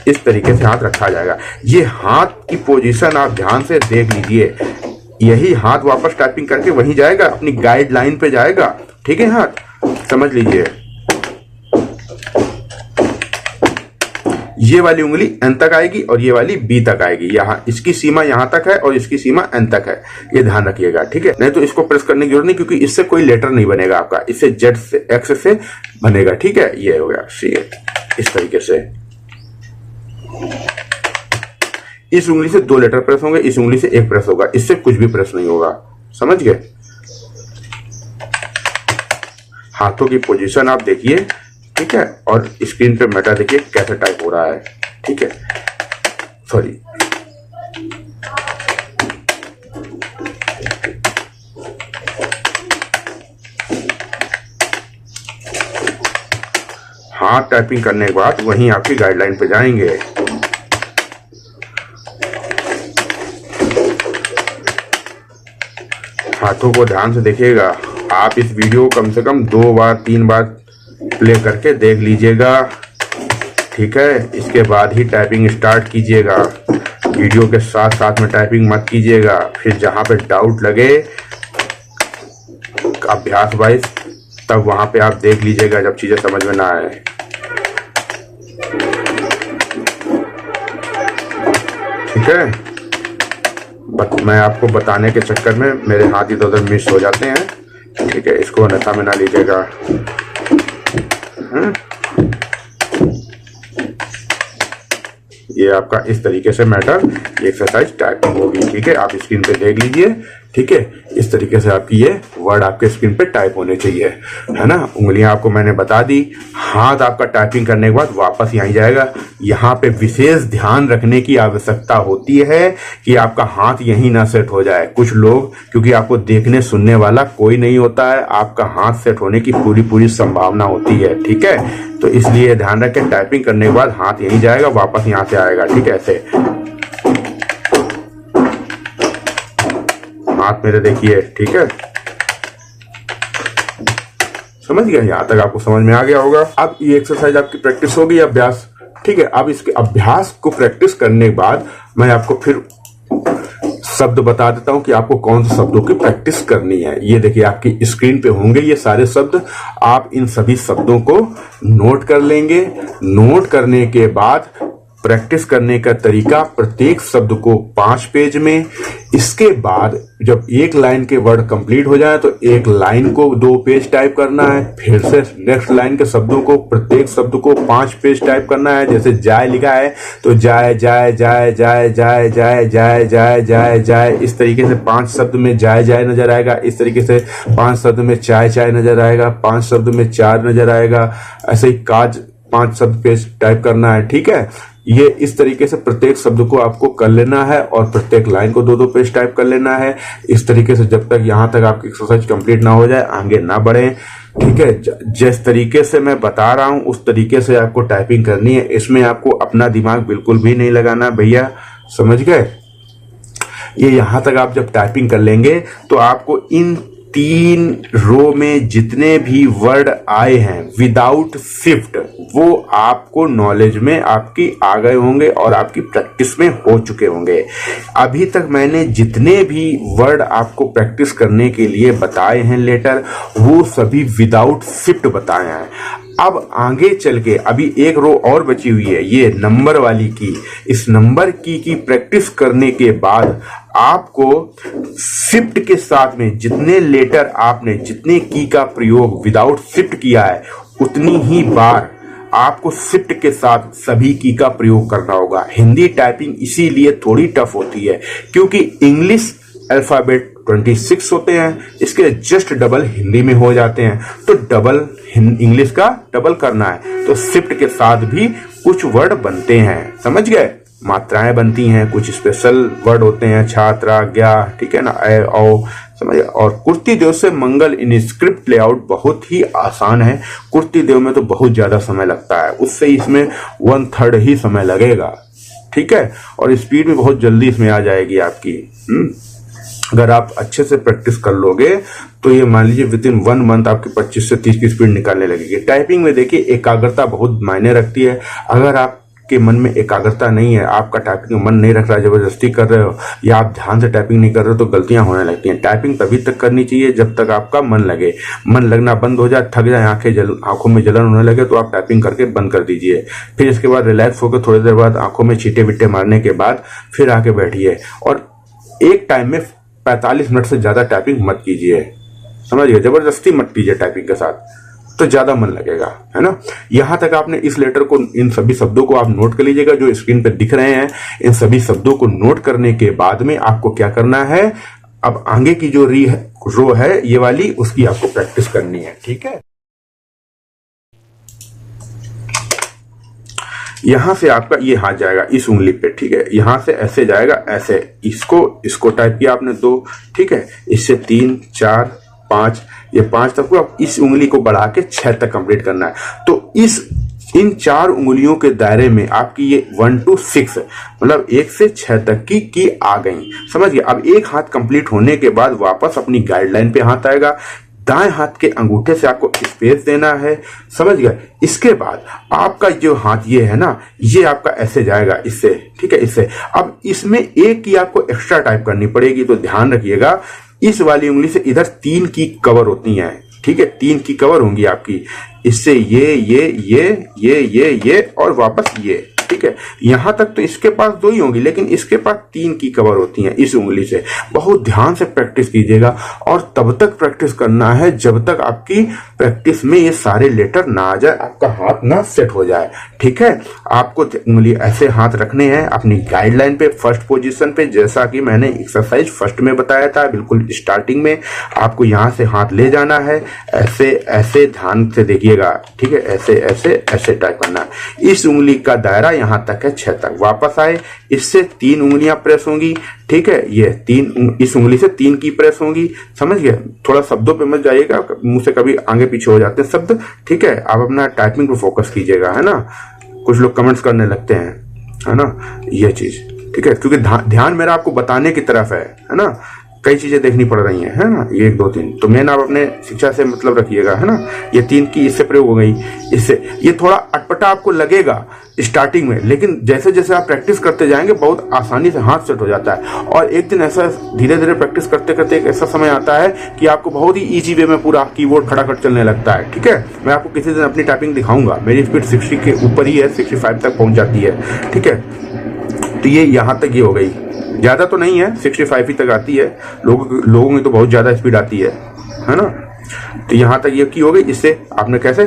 इस तरीके से हाथ रखा जाएगा। ये हाथ की पोजीशन आप ध्यान से देख लीजिए, यही हाथ वापस टाइपिंग करके वहीं जाएगा, अपनी गाइडलाइन पे जाएगा, ठीक है। हाथ समझ लीजिए, ये वाली उंगली एन तक आएगी और ये वाली बी तक आएगी। यहाँ इसकी सीमा यहां तक है और इसकी सीमा एन तक है, ये ध्यान रखिएगा, ठीक है। नहीं तो इसको प्रेस करने की जरूरत नहीं, क्योंकि इससे कोई लेटर नहीं बनेगा आपका, इससे जेड से एक्स से बनेगा, ठीक है। ये हो गया सी, इस तरीके से। इस उंगली से 2 लेटर प्रेस होंगे, इस उंगली से 1 प्रेस होगा, इससे कुछ भी प्रेस नहीं होगा, समझ गए। हाथों की पोजीशन आप देखिए, ठीक है, और स्क्रीन पे मेटा देखिए कैसे टाइप हो रहा है, ठीक है। सॉरी, हाथ टाइपिंग करने के बाद वहीं आपकी गाइडलाइन पे जाएंगे। हाथों को ध्यान से देखिएगा। आप इस वीडियो को कम से कम 2 बार 3 बार प्ले करके देख लीजिएगा, ठीक है। इसके बाद ही टाइपिंग स्टार्ट कीजिएगा, वीडियो के साथ साथ में टाइपिंग मत कीजिएगा। फिर जहां पे डाउट लगे अभ्यास वाइज, तब वहां पे आप देख लीजिएगा जब चीजें समझ में ना आए, ठीक है। मैं आपको बताने के चक्कर में मेरे हाथ इधर उधर मिस हो जाते हैं, ठीक है। इसको अन्यथा में ना लीजिएगा। ये आपका इस तरीके से मैटर एक्सरसाइज टाइपिंग होगी, ठीक है। आप स्क्रीन पे देख लीजिए, ठीक है। इस तरीके से आपकी ये वर्ड आपके स्क्रीन पे टाइप होने चाहिए, है ना। उंगलियां आपको मैंने बता दी। हाथ आपका टाइपिंग करने के बाद वापस यहीं जाएगा। यहाँ पे विशेष ध्यान रखने की आवश्यकता होती है कि आपका हाथ यहीं ना सेट हो जाए। कुछ लोग, क्योंकि आपको देखने सुनने वाला कोई नहीं होता है, आपका हाथ सेट होने की पूरी संभावना होती है, ठीक है। तो इसलिए ध्यान रखें, टाइपिंग करने के बाद हाथ यहीं जाएगा, वापस यहाँ से आएगा, ठीक है। ऐसे हाथ मेरे देखिए, ठीक है। समझ गए, यहां तक आपको समझ में आ गया होगा। अब ये एक्सरसाइज आपकी प्रैक्टिस हो गई, अभ्यास, ठीक है। अब इसके अभ्यास को प्रैक्टिस करने के बाद मैं आपको फिर शब्द बता देता हूं कि आपको कौन से शब्दों की प्रैक्टिस करनी है। ये देखिए आपकी स्क्रीन पे होंगे ये सारे शब्द। आप इन सभी शब्दों को नोट कर लेंगे। नोट करने के बाद प्रैक्टिस करने का तरीका, प्रत्येक शब्द को 5 पेज में। इसके बाद जब एक लाइन के वर्ड कंप्लीट हो जाए तो एक लाइन को 2 पेज टाइप करना है। फिर से नेक्स्ट लाइन के शब्दों को, प्रत्येक शब्द को 5 पेज टाइप करना है। जैसे जाए लिखा है तो जाए जाए जाए जाए जाए जाए जाए जाए जाए जाए, इस तरीके से 5 शब्द में जाए जाए नजर आएगा। इस तरीके से 5 शब्द में चाय चाय नजर आएगा, 5 शब्द में चार नजर आएगा। ऐसे ही काज 5 शब्द पेज टाइप करना है, ठीक है। ये इस तरीके से प्रत्येक शब्द को आपको कर लेना है और प्रत्येक लाइन को 2-2 पेज टाइप कर लेना है। इस तरीके से जब तक यहां तक आपकी एक्सरसाइज कंप्लीट ना हो जाए आगे ना बढ़े, ठीक है। जिस तरीके से मैं बता रहा हूं उस तरीके से आपको टाइपिंग करनी है। इसमें आपको अपना दिमाग बिल्कुल भी नहीं लगाना भैया, समझ गए। ये यहां तक आप जब टाइपिंग कर लेंगे तो आपको इन तीन रो में जितने भी वर्ड आए हैं विदाउट शिफ्ट वो आपको नॉलेज में आपकी आ गए होंगे और आपकी प्रैक्टिस में हो चुके होंगे। अभी तक मैंने जितने भी वर्ड आपको प्रैक्टिस करने के लिए बताए हैं लेटर, वो सभी विदाउट शिफ्ट बताए हैं। अब आगे चल के अभी एक रो और बची हुई है, ये नंबर वाली की। इस नंबर की प्रैक्टिस करने के बाद आपको शिफ्ट के साथ में जितने लेटर आपने जितने की का प्रयोग विदाउट शिफ्ट किया है उतनी ही बार आपको शिफ्ट के साथ सभी की का प्रयोग करना होगा। हिंदी टाइपिंग इसीलिए थोड़ी टफ होती है क्योंकि इंग्लिश अल्फाबेट 26 होते हैं, इसके जस्ट डबल हिंदी में हो जाते हैं। तो डबल इंग्लिश का डबल करना है तो शिफ्ट के साथ भी कुछ वर्ड बनते हैं, समझ गए। मात्राएं बनती हैं, कुछ स्पेशल वर्ड होते हैं, छात्रा, ज्ञा, ठीक है ना, ए, औ, समझिए। और कुर्ती देव से मंगल इन स्क्रिप्ट लेआउट बहुत ही आसान है। कुर्ती देव में तो बहुत ज्यादा समय लगता है, उससे इसमें 1/3 ही समय लगेगा, ठीक है। और स्पीड भी बहुत जल्दी इसमें आ जाएगी आपकी। अगर आप अच्छे से प्रैक्टिस कर लोगे तो ये मान लीजिए विद इन 1 मंथ आपकी 25 से 30 की स्पीड निकालने लगेगी। टाइपिंग में देखिए एकाग्रता बहुत मायने रखती है। अगर आपके मन में एकाग्रता नहीं है, आपका टाइपिंग में मन नहीं रख रहा, जबरदस्ती कर रहे हो या आप ध्यान से टाइपिंग नहीं कर रहे हो तो गलतियां होने लगती हैं। टाइपिंग तभी तक करनी चाहिए जब तक आपका मन लगे। मन लगना बंद हो जाए, थक जाए, आंखों में जलन होने लगे तो आप टाइपिंग करके बंद कर दीजिए। फिर इसके बाद रिलैक्स होकर थोड़ी देर बाद आंखों में छींटे विट्टे मारने के बाद फिर आके बैठिए और एक टाइम में 45 मिनट से ज्यादा टाइपिंग मत कीजिए, समझिए। जबरदस्ती मत कीजिए टाइपिंग के साथ, तो ज्यादा मन लगेगा, है ना। यहां तक आपने इस लेटर को, इन सभी शब्दों को आप नोट कर लीजिएगा जो स्क्रीन पे दिख रहे हैं। इन सभी शब्दों को नोट करने के बाद में आपको क्या करना है, अब आगे की जो रो है ये वाली, उसकी आपको प्रैक्टिस करनी है, ठीक है। यहां से आपका ये हाथ जाएगा इस उंगली पे, ठीक है। यहां से ऐसे जाएगा, ऐसे इसको टाइप किया आपने 2, ठीक है। इससे 3, 4, 5, ये 5 तक आप इस उंगली को बढ़ा के 6 तक कंप्लीट करना है। तो इन 4 उंगलियों के दायरे में आपकी ये 1 to 6 मतलब 1 से 6 तक की आ गई, समझ गए। अब एक हाथ कंप्लीट होने के बाद वापस अपनी गाइडलाइन पे हाथ आएगा। दाएं हाथ के अंगूठे से आपको स्पेस देना है, समझ गए। इसके बाद आपका जो हाथ ये है ना, ये आपका ऐसे जाएगा इससे, ठीक है, इससे। अब इसमें एक की आपको एक्स्ट्रा टाइप करनी पड़ेगी, तो ध्यान रखिएगा इस वाली उंगली से इधर 3 की कवर होती हैं, ठीक है। 3 की कवर होंगी आपकी, इससे ये और वापस ये, ठीक है। यहां तक तो इसके पास 2 ही होंगी, लेकिन इसके पास 3 की कवर होती हैं इस उंगली से। बहुत ध्यान से प्रैक्टिस कीजिएगा और तब तक प्रैक्टिस करना है जब तक आपकी प्रैक्टिस में ये सारे लेटर ना आ जाए, आपका हाथ ना सेट हो जाए, ठीक है। आपको उंगली ऐसे हाथ रखने हैं अपनी गाइडलाइन पे, फर्स्ट पोजीशन पे, जैसा कि मैंने एक्सरसाइज फर्स्ट में बताया था बिल्कुल स्टार्टिंग में। आपको यहां से हाथ ले जाना है, ऐसे ऐसे ध्यान से देखिएगा, ठीक है। ऐसे ऐसे ऐसे टाइप करना है। इस उंगली का दायरा यहां तक है 6 तक। वापस आए, इससे 3 उंगलियां प्रेस होंगी, ठीक है। ये 3 इस उंगली से 3 की प्रेस होंगी, समझ गए। थोड़ा शब्दों पे मत जाइएगा, मुंह से कभी आगे पीछे हो जाते हैं शब्द, ठीक है। आप अपना टाइपिंग पे फोकस कीजिएगा, है ना। कुछ लोग कमेंट्स करने लगते हैं, है ना, ये चीज, ठीक है। क्योंकि ध्यान मेरा आपको बताने की तरफ है ना। कई चीजें देखनी पड़ रही हैं, है ना। 1 2 3 तो मेन आप अपने शिक्षा से मतलब रखिएगा, है ना। ये 3 की इससे प्रयोग हो गई, इससे ये थोड़ा अटपटा आपको लगेगा स्टार्टिंग में, लेकिन जैसे जैसे आप प्रैक्टिस करते जाएंगे बहुत आसानी से हाथ सेट हो जाता है। और एक दिन ऐसा धीरे धीरे प्रैक्टिस करते करते एक ऐसा समय आता है कि आपको बहुत ही इजी वे में पूरा कीबोर्ड खड़ाखड़ चलने लगता है, ठीक है। मैं आपको किसी दिन अपनी टाइपिंग दिखाऊंगा, मेरी स्पीड 60 के ऊपर ही है, 65 तक पहुंच जाती है, ठीक है। तो ये यहां तक ये हो गई, ज्यादा तो नहीं है, 65 ही तक आती है। लोगों में तो बहुत ज्यादा स्पीड आती है ना। तो यहां तक ये की हो गई। इससे आपने कैसे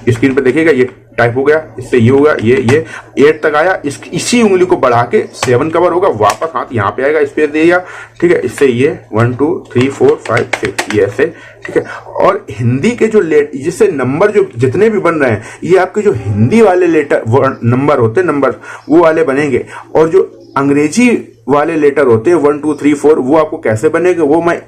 स्क्रीन पे देखिएगा, ये टाइप हो गया, इससे ये होगा, ये 8 तक आया। इसी उंगली को बढ़ा के 7 कवर होगा, वापस हाथ यहाँ पे आएगा, स्पेस दिया, ठीक है। इससे ये 1 2 3 4 5 6 ये ऐसे, ठीक है। और हिंदी के जो जिससे नंबर जो जितने भी बन रहे हैं, ये आपके जो हिंदी वाले लेटर नंबर होते हैं, नंबर वो वाले बनेंगे। और जो अंग्रेजी वाले लेटर होते हैं 1 2 3 4, वो आपको कैसे बनेंगे वो मैं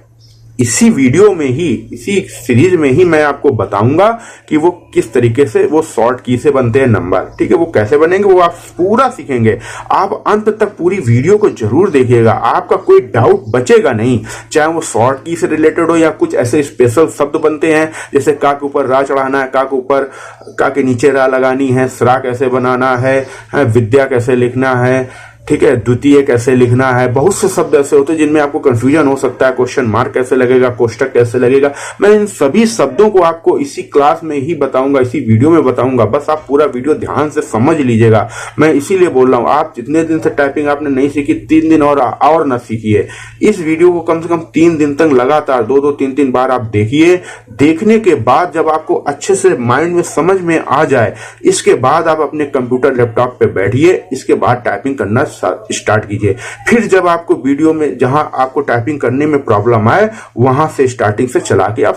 इसी वीडियो में ही, इसी सीरीज में ही मैं आपको बताऊंगा कि वो किस तरीके से वो शॉर्ट की से बनते हैं नंबर। ठीक है, वो कैसे बनेंगे वो आप पूरा सीखेंगे। आप अंत तक पूरी वीडियो को जरूर देखिएगा, आपका कोई डाउट बचेगा नहीं, चाहे वो शॉर्ट की से रिलेटेड हो या कुछ ऐसे स्पेशल शब्द बनते हैं जैसे का के ऊपर रा चढ़ाना है, का के ऊपर, का के नीचे रा लगानी है, सरा कैसे बनाना है, विद्या कैसे लिखना है, ठीक है, द्वितीय कैसे लिखना है। बहुत से शब्द ऐसे होते हैं जिनमें आपको कंफ्यूजन हो सकता है, क्वेश्चन मार्क कैसे लगेगा, कोष्टक कैसे लगेगा। मैं इन सभी शब्दों को आपको इसी क्लास में ही बताऊंगा, इसी वीडियो में बताऊंगा। बस आप पूरा वीडियो ध्यान से समझ लीजिएगा। मैं इसीलिए बोल रहा हूं, आप जितने दिन से टाइपिंग आपने नहीं सीखी, 3 दिन और ना सीखिए। इस वीडियो को कम से कम 3 दिन तक लगातार 2-2 3-3 बार आप देखिए। देखने के बाद जब आपको अच्छे से माइंड में समझ में आ जाए, इसके बाद आप अपने कंप्यूटर लैपटॉप पे बैठिए, इसके बाद टाइपिंग करना स्टार्ट कीजिए। फिर जब आपको वीडियो में जहां आपको टाइपिंग करने में प्रॉब्लम आए, वहां से स्टार्टिंग से चला के आप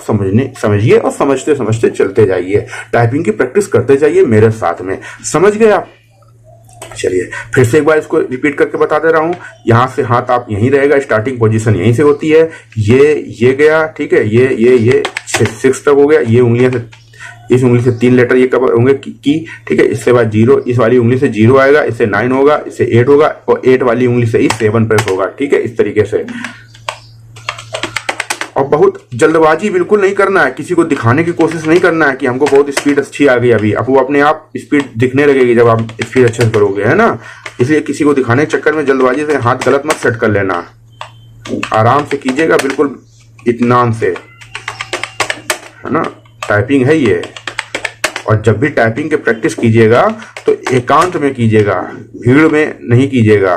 समझिए और समझते समझते चलते जाइए। टाइपिंग की प्रैक्टिस करते जाइए मेरे साथ में। समझ गए आप? चलिए फिर से एक बार इसको रिपीट करके बता दे रहा हूं। यहां से हाथ आप यहीं रहेगा, स्टार्टिंग पोजीशन यहीं से होती है। ये गया, ठीक है, ये 6 तक हो गया। ये उंगलियां से, इस उंगली से 3 लेटर ये कवर होंगे की, ठीक है। इसके बाद 0, इस वाली उंगली से 0 आएगा, इससे 9 होगा, इससे 8 होगा और 8 वाली उंगली से ही 7 प्रेस होगा। ठीक है, इस तरीके से। और बहुत जल्दबाजी बिल्कुल नहीं करना है, किसी को दिखाने की कोशिश नहीं करना है कि हमको बहुत स्पीड अच्छी आ गई अभी। अब वो अपने आप स्पीड दिखने लगेगी जब आप स्पीड अच्छे से करोगे, है ना। इसलिए किसी को दिखाने के चक्कर में जल्दबाजी से हाथ गलत मत सेट कर लेना। आराम से कीजिएगा, बिल्कुल इत्मीनान से, है ना। टाइपिंग है ये। और जब भी टाइपिंग की प्रैक्टिस कीजिएगा तो एकांत में कीजिएगा, भीड़ में नहीं कीजिएगा,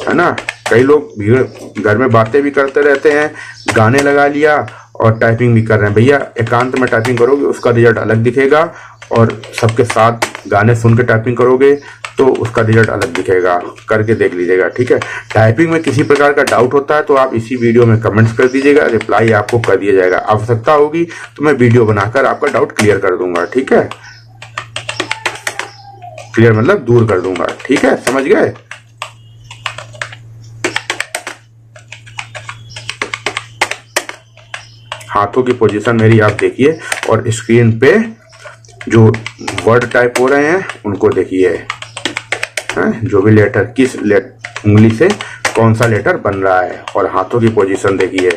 है ना। कई लोग भीड़, घर में बातें भी करते रहते हैं, गाने लगा लिया और टाइपिंग भी कर रहे हैं। भैया एकांत में टाइपिंग करोगे उसका रिजल्ट अलग दिखेगा, और सबके साथ गाने सुन के टाइपिंग करोगे तो उसका रिजल्ट अलग दिखेगा। करके देख लीजिएगा, ठीक है। टाइपिंग में किसी प्रकार का डाउट होता है तो आप इसी वीडियो में कमेंट्स कर दीजिएगा, रिप्लाई आपको कर दिया जाएगा। आवश्यकता होगी तो मैं वीडियो बनाकर आपका डाउट क्लियर कर दूंगा, ठीक है। क्लियर मतलब दूर कर दूंगा, ठीक है, समझ गए। हाथों की पोजीशन मेरी आप देखिए और स्क्रीन पे जो वर्ड टाइप हो रहे हैं उनको देखिए, जो भी लेटर किस उंगली से कौन सा लेटर बन रहा है, और हाथों की पोजीशन देखिए,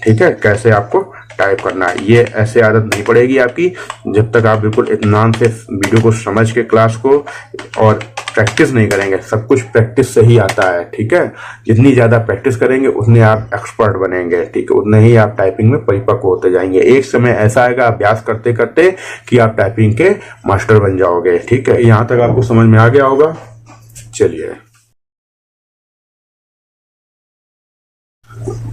ठीक है, कैसे आपको टाइप करना है। ये ऐसे आदत नहीं पड़ेगी आपकी जब तक आप बिल्कुल इत्मीनान से वीडियो को समझ के क्लास को और प्रैक्टिस नहीं करेंगे। सब कुछ प्रैक्टिस से ही आता है, ठीक है। जितनी ज्यादा प्रैक्टिस करेंगे उतने आप एक्सपर्ट बनेंगे, ठीक है, उतने ही आप टाइपिंग में परिपक्व होते जाएंगे। एक समय ऐसा आएगा अभ्यास करते करते कि आप टाइपिंग के मास्टर बन जाओगे, ठीक है। यहां तक आपको समझ में आ गया होगा। चलिए,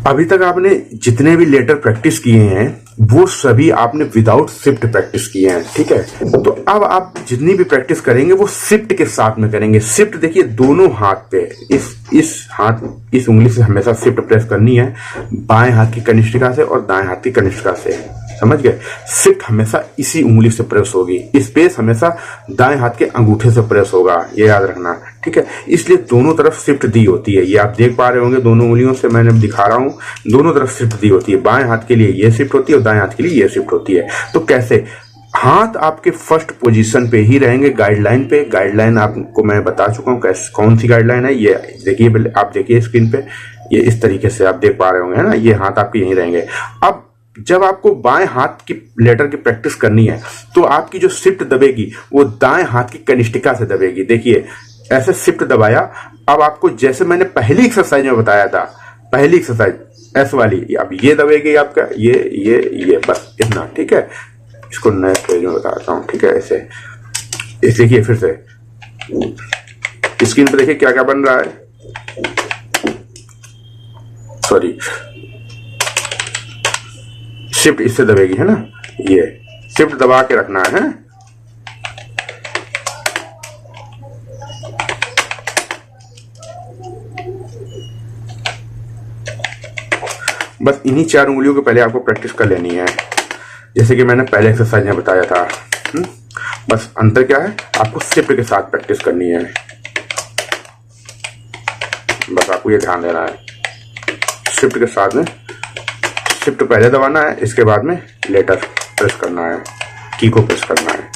अभी तक आपने जितने भी लेटर प्रैक्टिस किए हैं वो सभी आपने विदाउट शिफ्ट प्रैक्टिस किए हैं, ठीक है। तो अब आप जितनी भी प्रैक्टिस करेंगे वो शिफ्ट के साथ में करेंगे। शिफ्ट देखिए दोनों हाथ पे, इस उंगली से हमेशा शिफ्ट प्रेस करनी है, बाएं हाथ की कनिष्ठिका से और दाएं हाथ की कनिष्ठिका से, समझ गए। शिफ्ट हमेशा इसी उंगली से प्रेस होगी, स्पेस हमेशा दाएं हाथ के अंगूठे से प्रेस होगा, ये याद रखना, ठीक है। इसलिए दोनों तरफ शिफ्ट दी होती है, ये आप देख पा रहे होंगे, दोनों उंगलियों से मैंने दिखा रहा हूं, दोनों तरफ शिफ्ट दी होती है। बाएं हाथ के लिए ये शिफ्ट होती है और दाएं हाथ के लिए ये शिफ्ट होती है। तो कैसे, हाथ आपके फर्स्ट पोजीशन पे ही रहेंगे गाइडलाइन पे। गाइडलाइन आपको मैं बता चुका हूं कौन सी गाइडलाइन है, ये देखिए, आप देखिए स्क्रीन पे, ये इस तरीके से आप देख पा रहे होंगे, है ना। ये हाथ आपके यहीं रहेंगे। अब जब आपको बाएं हाथ की लेटर की प्रैक्टिस करनी है तो आपकी जो शिफ्ट दबेगी वो दाएं हाथ की कनिष्ठिका से दबेगी। देखिए ऐसे शिफ्ट दबाया। अब आपको जैसे मैंने पहली एक्सरसाइज में बताया था, पहली एक्सरसाइज एस वाली, अब ये दबेगी आपका, ये बस इतना, ठीक है। इसको नए पेज में बताता हूँ, ठीक है। ऐसे इस देखिए, फिर से स्क्रीन पे देखिए क्या क्या बन रहा है, सॉरी, शिफ्ट इससे दबेगी, है ना। ये शिफ्ट दबा के रखना है। बस इन्हीं 4 उंगलियों को पहले आपको प्रैक्टिस कर लेनी है, जैसे कि मैंने पहले एक्सरसाइज में बताया था। बस अंतर क्या है, आपको शिफ्ट के साथ प्रैक्टिस करनी है, बस आपको ये ध्यान देना है। शिफ्ट के साथ में शिफ्ट पहले दबाना है, इसके बाद में लेटर प्रेस करना है, की को प्रेस करना है।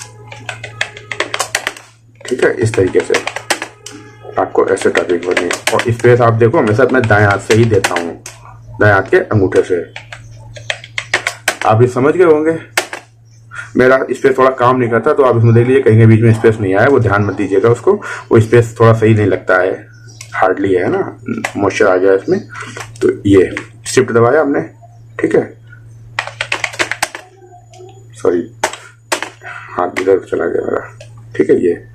ठीक है, इस तरीके से आपको ऐसे टाइपिंग करनी है। और स्पेस आप देखो हमेशा मैं दाएं हाथ से ही देता हूँ, दाएं हाथ के अंगूठे से। आप ये समझ गए होंगे। मेरा स्पेस थोड़ा काम नहीं करता तो आप इसमें देख लीजिए, कहीं के बीच में स्पेस नहीं आया, वो ध्यान मत दीजिएगा उसको। वो स्पेस थोड़ा सही नहीं लगता है, हार्डली है ना, मॉइस्चर आ गया इसमें। तो ये शिफ्ट दबाया हमने, ठीक है, सॉरी हाथ इधर चला गया मेरा, ठीक है। ये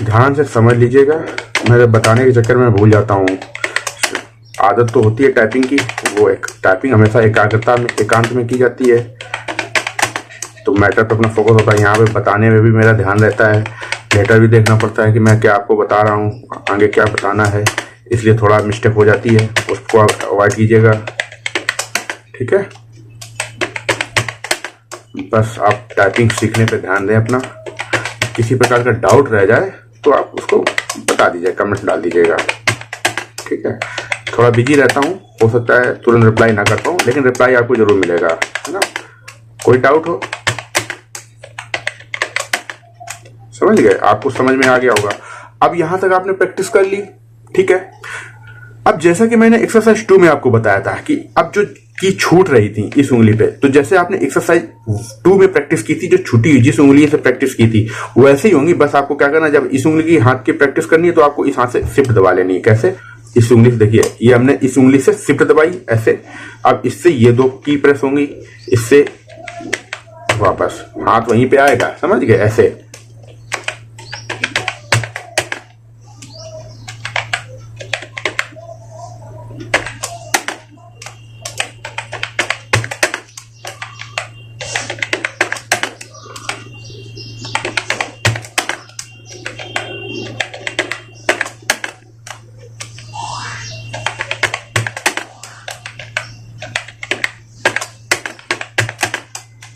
ध्यान से समझ लीजिएगा, मेरे बताने के चक्कर में भूल जाता हूँ। आदत तो होती है टाइपिंग की, वो एक टाइपिंग हमेशा एकाग्रता में, एकांत में की जाती है, तो मैटर पे अपना फोकस होता है। यहाँ पे बताने में भी मेरा ध्यान रहता है, लेटर भी देखना पड़ता है कि मैं क्या आपको बता रहा हूँ, आगे क्या बताना है, इसलिए थोड़ा मिस्टेक हो जाती है, उसको अवॉइड कीजिएगा। ठीक है, बस आप टाइपिंग सीखने पे ध्यान दें अपना। किसी प्रकार का डाउट रह जाए तो आप उसको बता दीजिए, कमेंट डाल दीजिएगा। ठीक है, थोड़ा बिजी रहता हूँ, हो सकता है तुरंत रिप्लाई ना कर पाऊँ, लेकिन रिप्लाई आपको जरूर मिलेगा, है ना। कोई डाउट हो, समझ गए, आपको समझ में आ गया होगा। अब यहां तक आपने प्रैक्टिस कर ली, ठीक है। अब जैसा कि मैंने एक्सरसाइज 2 में आपको बताया था कि अब जो की छूट रही थी इस उंगली पे, तो जैसे आपने एक्सरसाइज 2 में प्रैक्टिस की थी, जो छुटी हुई जिस उंगली से प्रैक्टिस की थी वैसे ही होंगी। बस आपको क्या करना है, जब इस उंगली की हाथ की प्रैक्टिस करनी है तो आपको इस हाथ से शिफ्ट दबा लेनी है। कैसे, इस उंगली से देखिए, ये हमने इस उंगली से शिफ्ट दबाई ऐसे, अब इससे ये 2 की प्रेस होंगी, इससे वापस हाथ वहीं पे आएगा, समझ गए, ऐसे।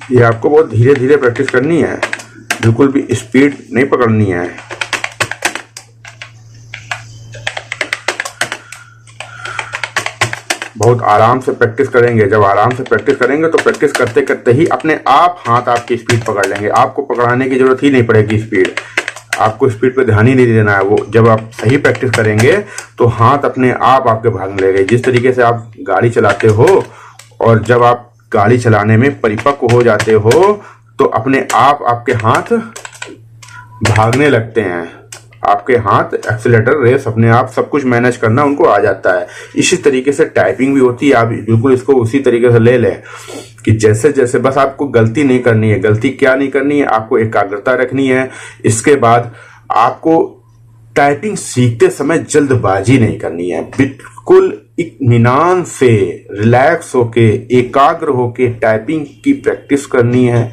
ये आपको बहुत धीरे धीरे प्रैक्टिस करनी है, बिल्कुल भी स्पीड नहीं पकड़नी है। बहुत आराम से प्रैक्टिस करेंगे। जब आराम से प्रैक्टिस करेंगे तो प्रैक्टिस करते करते ही अपने आप हाथ आपकी स्पीड पकड़ लेंगे, आपको पकड़ाने की जरूरत ही नहीं पड़ेगी। स्पीड, आपको स्पीड पे ध्यान ही नहीं देना है। वो जब आप सही प्रैक्टिस करेंगे तो हाथ अपने आप आपके भागने लगेंगे। जिस तरीके से आप गाड़ी चलाते हो और जब आप गाड़ी चलाने में परिपक्व हो जाते हो तो अपने आप आपके हाथ भागने लगते हैं। आपके हाथ एक्सीलेटर, रेस, अपने आप सब कुछ मैनेज करना उनको आ जाता है। इसी तरीके से टाइपिंग भी होती है। आप बिल्कुल इसको उसी तरीके से ले लें कि जैसे जैसे, बस आपको गलती नहीं करनी है। गलती क्या नहीं करनी है, आपको एकाग्रता रखनी है। इसके बाद आपको टाइपिंग सीखते समय जल्दबाजी नहीं करनी है। बिल्कुल इत्मीनान से, रिलैक्स होके, एकाग्र होके टाइपिंग की प्रैक्टिस करनी है।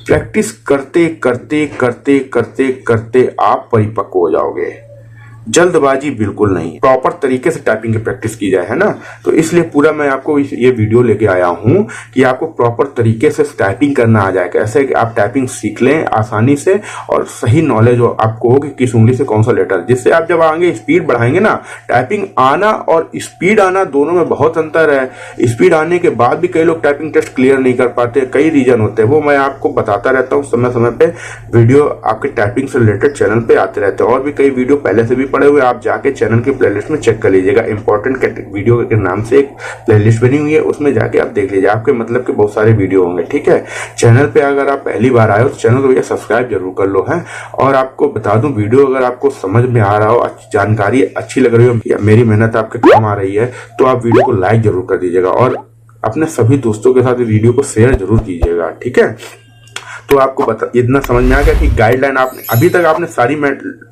प्रैक्टिस करते करते करते करते करते आप परिपक्व हो जाओगे। जल्दबाजी बिल्कुल नहीं, प्रॉपर तरीके से टाइपिंग की प्रैक्टिस की जाए, है ना। तो इसलिए पूरा मैं आपको ये वीडियो लेके आया हूं कि आपको प्रॉपर तरीके से टाइपिंग करना आ जाए। कैसे कि आप टाइपिंग सीख लें आसानी से और सही नॉलेज हो आपको हो कि किस उंगली से कौन सा लेटर, जिससे आप जब आगे स्पीड बढ़ाएंगे ना, टाइपिंग आना और स्पीड आना दोनों में बहुत अंतर है। स्पीड आने के बाद भी कई लोग टाइपिंग टेस्ट क्लियर नहीं कर पाते, कई रीजन होते हैं। वो मैं आपको बताता रहता हूँ समय समय पे। वीडियो आपके टाइपिंग से रिलेटेड चैनल पे आते रहते हैं और भी कई वीडियो पहले से भी पड़े हुए, आप जाके चैनल के प्लेलिस्ट में चेक कर लीजिएगा। इंपॉर्टेंट वीडियो के नाम से एक प्लेलिस्ट बनी हुई है, उसमें जाके आप देख लीजिए। आपके मतलब के बहुत सारे वीडियो होंगे, ठीक है। चैनल पे अगर आप पहली बार आए हो तो चैनल को भैया सब्सक्राइब जरूर कर लो, है। और आपको बता दूं, वीडियो अगर आपको समझ में आ रहा हो, जानकारी अच्छी लग रही हो, या मेरी मेहनत आपके काम आ रही है, तो आप वीडियो को लाइक जरूर कर दीजिएगा और अपने सभी दोस्तों के साथ वीडियो को शेयर जरूर कीजिएगा, ठीक है। तो आपको इतना समझ में आ गया कि गाइडलाइन आपने अभी तक आपने सारी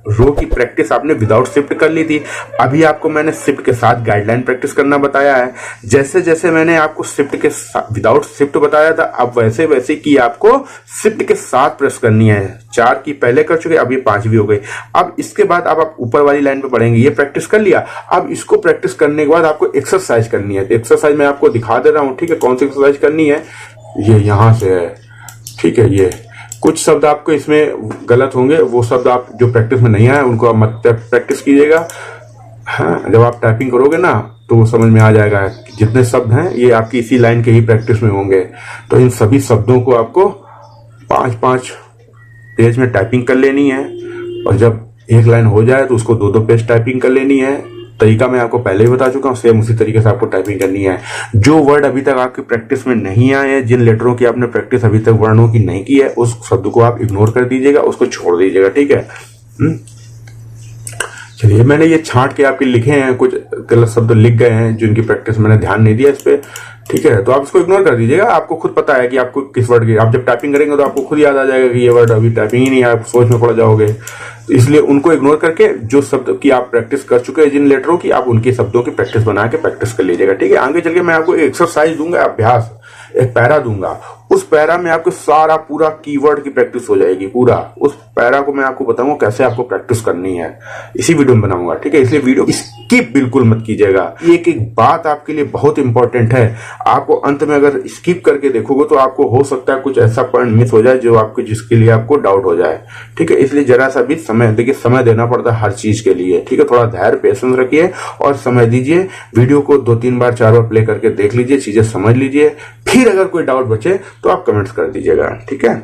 रो की प्रैक्टिस आपने विदाउट शिफ्ट कर ली थी। अभी आपको मैंने शिफ्ट के साथ गाइडलाइन प्रैक्टिस करना बताया है। जैसे जैसे मैंने आपको शिफ्ट के विदाउट शिफ्ट बताया था, अब वैसे वैसे की आपको शिफ्ट के साथ प्रेस करनी है। 4 की पहले कर चुके, अब ये 5वीं हो गई। अब इसके बाद अब आप ऊपर वाली लाइन पे पढ़ेंगे। ये प्रैक्टिस कर लिया। अब इसको प्रैक्टिस करने के बाद आपको एक्सरसाइज करनी है। तो एक्सरसाइज मैं आपको दिखा दे रहा हूँ, ठीक है। कौन सी एक्सरसाइज करनी है, ये यहां से है। ठीक है। ये कुछ शब्द आपको इसमें गलत होंगे, वो शब्द आप जो प्रैक्टिस में नहीं आए उनको आप मत प्रैक्टिस कीजिएगा। हाँ, जब आप टाइपिंग करोगे ना तो वो समझ में आ जाएगा। जितने शब्द हैं ये आपकी इसी लाइन के ही प्रैक्टिस में होंगे। तो इन सभी शब्दों को आपको 5-5 पेज में टाइपिंग कर लेनी है, और जब एक लाइन हो जाए तो उसको 2-2 पेज टाइपिंग कर लेनी है। तरीका मैं आपको पहले ही बता चुका हूँ, सेम उसी तरीके से आपको टाइपिंग करनी है। जो वर्ड अभी तक आपकी प्रैक्टिस में नहीं आए हैं, जिन लेटरों की आपने प्रैक्टिस अभी तक वर्णों की नहीं की है, उस शब्द को आप इग्नोर कर दीजिएगा, उसको छोड़ दीजिएगा, ठीक है। चलिए, मैंने ये छांट के आपके लिखे हैं, कुछ गलत शब्द लिख गए हैं जिनकी प्रैक्टिस मैंने ध्यान नहीं दिया इस पे, ठीक है। तो आप इसको इग्नोर कर दीजिएगा। आपको खुद पता है कि आपको किस वर्ड की, आप जब टाइपिंग करेंगे तो आपको खुद याद आ जाएगा कि ये वर्ड अभी टाइपिंग ही नहीं है, आप सोच में पड़ जाओगे। तो इसलिए उनको इग्नोर करके जो शब्द की आप प्रैक्टिस कर चुके हैं, जिन लेटरों की, आप उनके शब्दों की प्रैक्टिस बना के प्रैक्टिस कर लीजिएगा, ठीक है। आगे चल के मैं आपको एक्सरसाइज दूंगा, अभ्यास, एक पैरा दूंगा। उस पैरा में आपको सारा पूरा कीवर्ड की प्रैक्टिस हो जाएगी। पूरा उस पैरा को मैं आपको बताऊंगा कैसे आपको प्रैक्टिस करनी है, इसी वीडियो में बनाऊंगा, ठीक है। इसलिए वीडियो स्किप बिल्कुल मत कीजिएगा। एक एक बात आपके लिए बहुत इंपॉर्टेंट है। आपको अंत में अगर स्किप करके देखोगे तो आपको हो सकता है कुछ ऐसा पॉइंट मिस हो जाए जो आपके, जिसके लिए आपको डाउट हो जाए, ठीक है। इसलिए जरा सा भी समय, देखिए समय देना पड़ता है हर चीज के लिए, ठीक है। थोड़ा धैर्य, पेशेंस रखिए और समय दीजिए। वीडियो को 2-3 बार 4 बार प्ले करके देख लीजिए, चीजें समझ लीजिए। फिर अगर कोई डाउट बचे तो आप कमेंट्स कर दीजिएगा, ठीक है।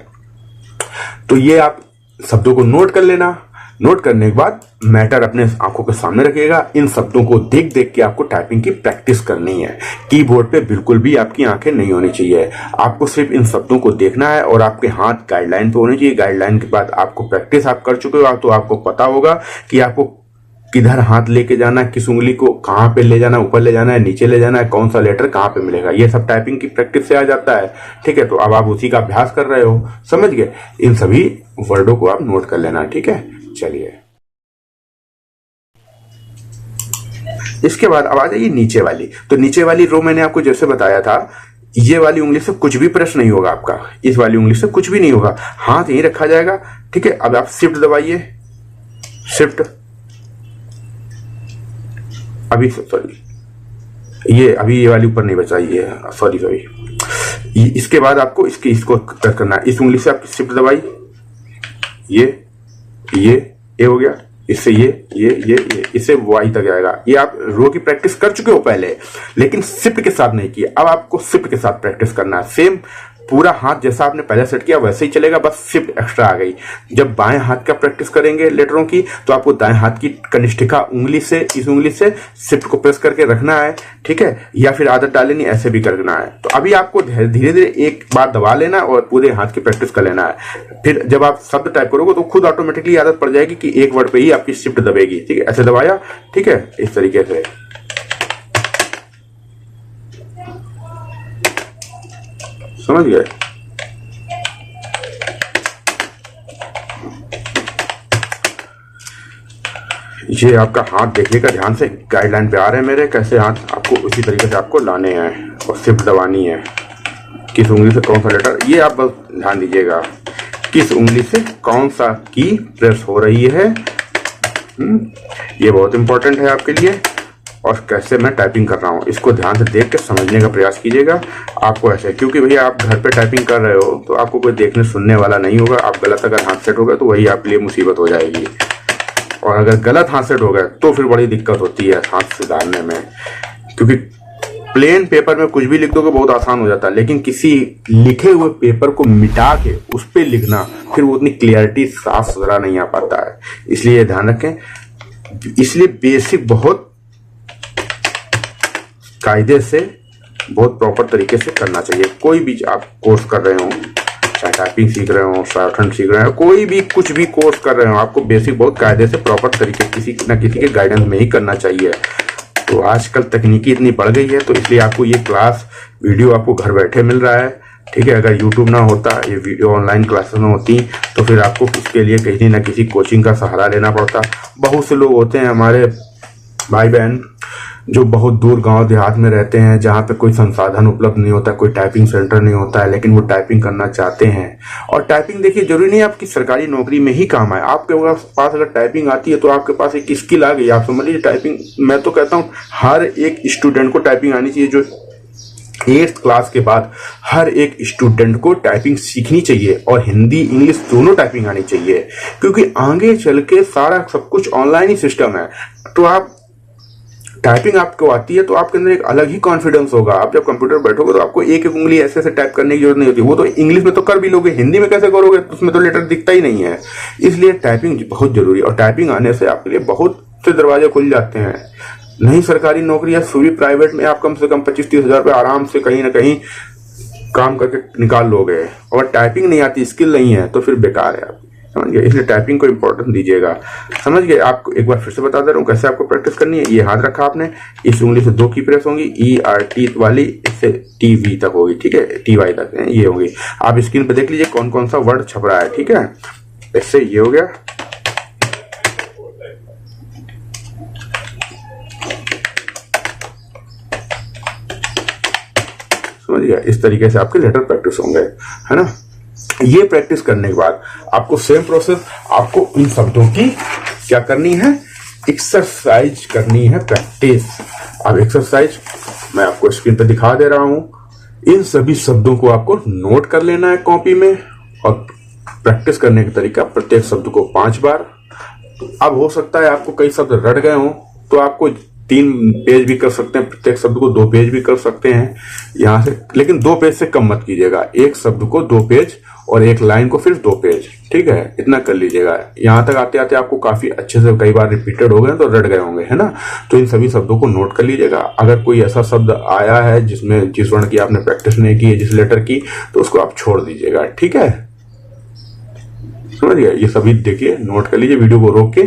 तो ये आप शब्दों को नोट कर लेना। नोट करने के बाद मैटर अपने आंखों के सामने रखिएगा। इन शब्दों को देख देख के आपको टाइपिंग की प्रैक्टिस करनी है। कीबोर्ड पे बिल्कुल भी आपकी आंखें नहीं होनी चाहिए। आपको सिर्फ इन शब्दों को देखना है और आपके हाथ गाइडलाइन पे होने चाहिए। गाइडलाइन के बाद आपको प्रैक्टिस आप कर चुके हो तो आपको पता होगा कि आपको किधर हाथ लेके जाना है, किस उंगली को कहाँ पे ले जाना है, ऊपर ले जाना है, नीचे ले जाना है, कौन सा लेटर कहाँ पे मिलेगा, ये सब टाइपिंग की प्रैक्टिस से आ जाता है, ठीक है। तो अब आप उसी का अभ्यास कर रहे हो, समझ गए। इन सभी वर्डों को आप नोट कर लेना, ठीक है। चलिए, इसके बाद अब आ जाइए नीचे वाली। तो नीचे वाली रो मैंने आपको जैसे बताया था, ये वाली उंगली से कुछ भी प्रेस नहीं होगा आपका, इस वाली उंगली से कुछ भी नहीं होगा, हाथ यहीं रखा जाएगा, ठीक है। अब आप शिफ्ट दबाइए, शिफ्ट, अभी सॉरी ये अभी ये वाली ऊपर नहीं बचा, ये सॉरी इसके बाद आपको इसको प्रेस करना है। इस उंगली से आप शिफ्ट दबाई, ये हो गया, इससे ये इससे वाई तक जाएगा। ये आप रो की प्रैक्टिस कर चुके हो पहले, लेकिन शिफ्ट के साथ नहीं किया। अब आपको शिफ्ट के साथ प्रैक्टिस करना है। सेम पूरा हाथ जैसा आपने पहले सेट किया वैसे ही चलेगा, बस शिफ्ट एक्स्ट्रा आ गई। जब बाएं हाथ का प्रैक्टिस करेंगे लेटरों की, तो आपको दाएं हाथ की कनिष्ठिका उंगली से, इस उंगली से शिफ्ट को प्रेस करके रखना है, ठीक है। या फिर आदत डालनी, ऐसे भी करना है। तो अभी आपको धीरे धीरे एक बार दबा लेना और पूरे हाथ की प्रैक्टिस कर लेना है। फिर जब आप शब्द टाइप करोगे तो खुद ऑटोमेटिकली आदत पड़ जाएगी कि एक वर्ड पे ही आपकी शिफ्ट दबेगी, ठीक है। ऐसे दबाया, ठीक है, इस तरीके से, समझ गए। ये आपका हाथ देखिएगा ध्यान से, गाइडलाइन पे आ रहे हैं मेरे, कैसे हाथ आपको उसी तरीके से आपको लाने हैं और शिफ्ट दबानी है। किस उंगली से कौन सा लेटर, ये आप बस ध्यान दीजिएगा, किस उंगली से कौन सा की प्रेस हो रही है। ये बहुत इंपॉर्टेंट है आपके लिए। और कैसे मैं टाइपिंग कर रहा हूँ, इसको ध्यान से देख के समझने का प्रयास कीजिएगा। आपको ऐसे, क्योंकि भैया आप घर पे टाइपिंग कर रहे हो तो आपको कोई देखने सुनने वाला नहीं होगा। आप गलत अगर हाथ सेट होगा तो वही आपके लिए मुसीबत हो जाएगी, और अगर गलत हाथ सेट हो गया तो फिर बड़ी दिक्कत होती है हाथ सुधारने में। क्योंकि प्लेन पेपर में कुछ भी लिख दोगे बहुत आसान हो जाता है, लेकिन किसी लिखे हुए पेपर को मिटा के उस पर लिखना, फिर वो उतनी क्लियरिटी, साफ सुथरा नहीं आ पाता है। इसलिए ध्यान रखें। इसलिए बेसिक बहुत कायदे से, बहुत प्रॉपर तरीके से करना चाहिए। कोई भी आप कोर्स कर रहे हो, चाहे टाइपिंग सीख रहे हो, शॉर्टहैंड सीख रहे हो, कोई भी कुछ भी कोर्स कर रहे हो, आपको बेसिक बहुत कायदे से प्रॉपर तरीके किसी न किसी के गाइडेंस में ही करना चाहिए। तो आजकल तकनीकी इतनी बढ़ गई है, तो इसलिए आपको ये क्लास वीडियो आपको घर बैठे मिल रहा है, ठीक है। अगर यूट्यूब ना होता, ये वीडियो ऑनलाइन क्लासेस ना होती, तो फिर आपको उसके लिए कहीं ना किसी कोचिंग का सहारा लेना पड़ता। बहुत से लोग होते हैं हमारे भाई बहन जो बहुत दूर गांव देहात में रहते हैं, जहां पे कोई संसाधन उपलब्ध नहीं होता, कोई टाइपिंग सेंटर नहीं होता है, लेकिन वो टाइपिंग करना चाहते हैं। और टाइपिंग देखिए जरूरी नहीं आपकी सरकारी नौकरी में ही काम आए। आपके पास अगर टाइपिंग आती है तो आपके पास एक स्किल आ गई। आप समझ लीजिए टाइपिंग, मैं तो कहता हूँ हर एक स्टूडेंट को टाइपिंग आनी चाहिए जो 8th क्लास के बाद हर एक स्टूडेंट को टाइपिंग सीखनी चाहिए और हिंदी इंग्लिश दोनों टाइपिंग आनी चाहिए, क्योंकि आगे चल के सारा सब कुछ ऑनलाइन ही सिस्टम है। तो आप टाइपिंग आपको आती है तो आपके अंदर एक अलग ही कॉन्फिडेंस होगा। आप जब कंप्यूटर बैठोगे तो आपको एक एक उंगली ऐसे ऐसे टाइप करने की जरूरत नहीं होती। वो तो इंग्लिश में तो कर भी लोगे, हिंदी में कैसे करोगे? उसमें तो लेटर दिखता ही नहीं है। इसलिए टाइपिंग बहुत जरूरी है और टाइपिंग आने से आपके लिए बहुत से दरवाजे खुल जाते हैं। नहीं सरकारी नौकरी या सूरी प्राइवेट में आप कम से कम 25-30 हजार रुपये आराम से कहीं ना कहीं काम करके निकाल लोगे। और टाइपिंग नहीं आती, स्किल नहीं है, तो फिर बेकार है आप, समझ गए? इसलिए टाइपिंग को इंपॉर्टेंस दीजिएगा, समझ गए? आपको एक बार फिर से बता दे रहा हूँ कैसे आपको प्रैक्टिस करनी है। ये हाथ रखा आपने, इस उंगली से 2 की प्रेस होंगी, ERT वाली, इससे TV तक होगी, ठीक है? TY तक ये होगी। आप स्क्रीन पे देख लीजिए कौन कौन सा वर्ड छप रहा है, ठीक है? इससे ये हो गया, समझ गया? इस तरीके से आपके लेटर प्रैक्टिस होंगे, है ना? ये प्रैक्टिस करने के बाद आपको सेम प्रोसेस, आपको इन शब्दों की क्या करनी है? एक्सरसाइज करनी है, प्रैक्टिस। अब एक्सरसाइज मैं आपको स्क्रीन पे दिखा दे रहा हूं। इन सभी शब्दों को आपको नोट कर लेना है कॉपी में और प्रैक्टिस करने का तरीका, प्रत्येक शब्द को 5 बार। अब हो सकता है आपको कई शब्द रट गए हों तो आपको 3 पेज भी कर सकते हैं, प्रत्येक शब्द को 2 पेज भी कर सकते हैं यहां से, लेकिन 2 पेज से कम मत कीजिएगा। एक शब्द को 2 पेज और एक लाइन को फिर 2 पेज, ठीक है? इतना कर लीजिएगा। यहां तक आते आते आपको काफी अच्छे से कई बार रिपीटेड हो गए तो रट गए होंगे, है ना? तो इन सभी शब्दों को नोट कर लीजिएगा। अगर कोई ऐसा शब्द आया है जिसमें जिस वर्ण की आपने प्रैक्टिस नहीं की है, जिस लेटर की, तो उसको आप छोड़ दीजिएगा, ठीक है? समझ गया? ये सभी देखिए, नोट कर लीजिए, वीडियो को रोक के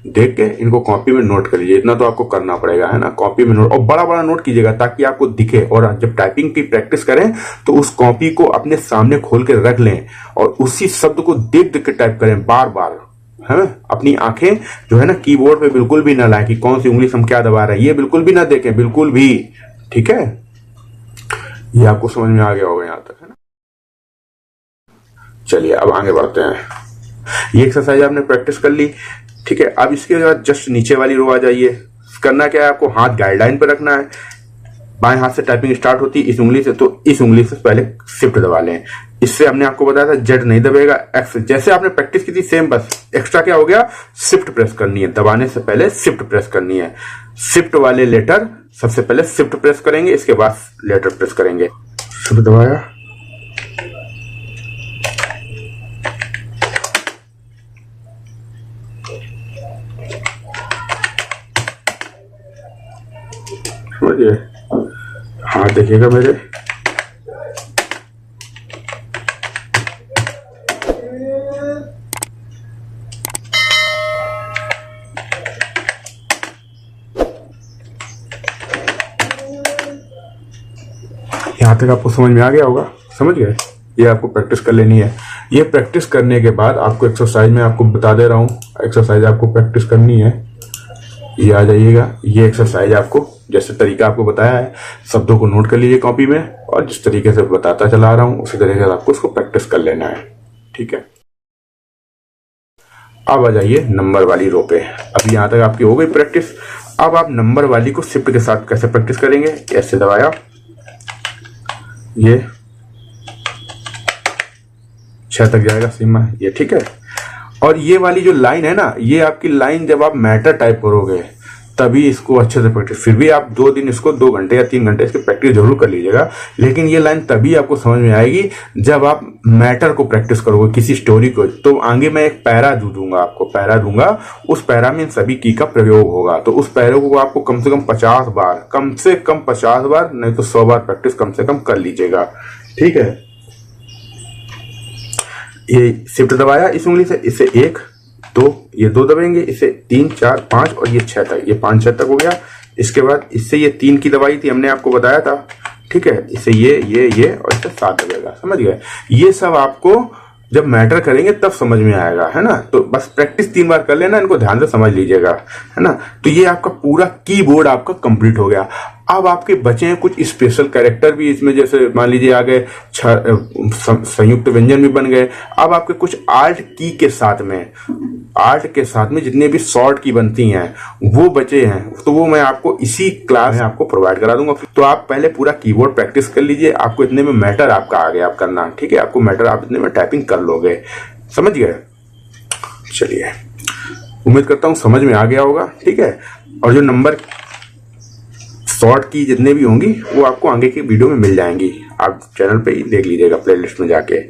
देख के इनको कॉपी में नोट कर लीजिए। इतना तो आपको करना पड़ेगा, है ना? कॉपी में नोट, और बड़ा बड़ा नोट कीजिएगा ताकि आपको दिखे। और जब टाइपिंग की प्रैक्टिस करें तो उस कॉपी को अपने सामने खोल के रख लें और उसी शब्द को देख देख के टाइप करें बार बार, है ना? अपनी आंखें जो है ना कीबोर्ड पे बिल्कुल भी ना लाएं कि कौन सी उंगली से हम क्या दबा रहे हैं, ये बिल्कुल भी ना देखें, बिल्कुल भी, ठीक है? ये आपको समझ में आ गया होगा यहां तक, है ना? चलिए अब आगे बढ़ते हैं। ये एक्सरसाइज आपने प्रैक्टिस कर ली, ठीक है? अब इसके बाद जस्ट नीचे वाली रो आ जाइए। करना क्या है? आपको हाथ गाइडलाइन पर रखना है। बाएं हाथ से टाइपिंग स्टार्ट होती है इस उंगली से, तो इस उंगली से पहले शिफ्ट दबा लें। इससे हमने आपको बताया था जेड नहीं दबेगा, एक्स जैसे आपने प्रैक्टिस की थी सेम, बस एक्स्ट्रा क्या हो गया? शिफ्ट प्रेस करनी है, दबाने से पहले शिफ्ट प्रेस करनी है। शिफ्ट वाले लेटर सबसे पहले शिफ्ट प्रेस करेंगे, इसके बाद लेटर प्रेस करेंगे। शिफ्ट दबाया, समझिए? हाँ देखिएगा मेरे, यहां तक आपको समझ में आ गया होगा, समझ गए? ये आपको प्रैक्टिस कर लेनी है। ये प्रैक्टिस करने के बाद आपको एक्सरसाइज में आपको बता दे रहा हूं, एक्सरसाइज आपको प्रैक्टिस करनी है। ये आ जाइएगा, ये एक्सरसाइज आपको जैसे तरीका आपको बताया है, शब्दों को नोट कर लीजिए कॉपी में और जिस तरीके से बताता चला रहा हूं उसी तरीके से आपको इसको प्रैक्टिस कर लेना है, ठीक है? अब आ जाइए नंबर वाली रो पे। अब यहां तक आपकी हो गई प्रैक्टिस। अब आप नंबर वाली को शिफ्ट के साथ कैसे प्रैक्टिस करेंगे? ऐसे दबाया, ये 6 तक जाएगा सीमा, ये, ठीक है? और ये वाली जो लाइन है ना, ये आपकी लाइन जब आप मैटर टाइप करोगे तभी इसको अच्छे से प्रैक्टिस, फिर भी आप 2 दिन इसको 2 घंटे या 3 घंटे इसकी प्रैक्टिस जरूर कर लीजिएगा, लेकिन ये लाइन तभी आपको समझ में आएगी जब आप मैटर को प्रैक्टिस करोगे, किसी स्टोरी को। तो आगे मैं एक पैरा दूंगा, आपको पैरा दूंगा, उस पैरा में इन सभी की का प्रयोग होगा। तो उस पैरा को आपको कम से कम 50 बार, कम से कम 50 बार नहीं तो 100 बार प्रैक्टिस कम से कम कर लीजिएगा, ठीक है? ये शिफ्ट दबाया इस उंगली से, इससे 1 2, ये 2 दबाएंगे, इससे 3 4 5 और ये 6 तक, ये 5 6 तक हो गया। इसके बाद इससे ये 3 की दबाई थी, हमने आपको बताया था, ठीक है? इससे ये और इससे 7 दबेगा, समझ गए? ये सब आपको जब मैटर करेंगे तब समझ में आएगा, है ना? तो बस प्रैक्टिस 3 बार कर लेना, इनको ध्यान से समझ लीजिएगा, है ना? तो ये आपका पूरा कीबोर्ड आपका कंप्लीट हो गया। अब आपके बचे हैं कुछ स्पेशल कैरेक्टर भी इसमें, जैसे मान लीजिए आ गए संयुक्त व्यंजन भी बन गए। अब आपके कुछ आल्ट की के साथ में जितने भी शॉर्ट की बनती हैं वो बचे हैं, तो वो मैं आपको इसी क्लास में आपको प्रोवाइड करा दूंगा। तो आप पहले पूरा कीबोर्ड प्रैक्टिस कर लीजिए, आपको इतने में मैटर आपका आ गया आप करना, ठीक है, आपको मैटर आप इतने में टाइपिंग कर लोगे, समझ गए। चलिए, उम्मीद करता हूं समझ में आ गया होगा, ठीक है। और जो नंबर शॉर्ट की जितने भी होंगी वो आपको आगे की वीडियो में मिल जाएंगी, आप चैनल पे ही देख लीजिएगा प्लेलिस्ट में जाके,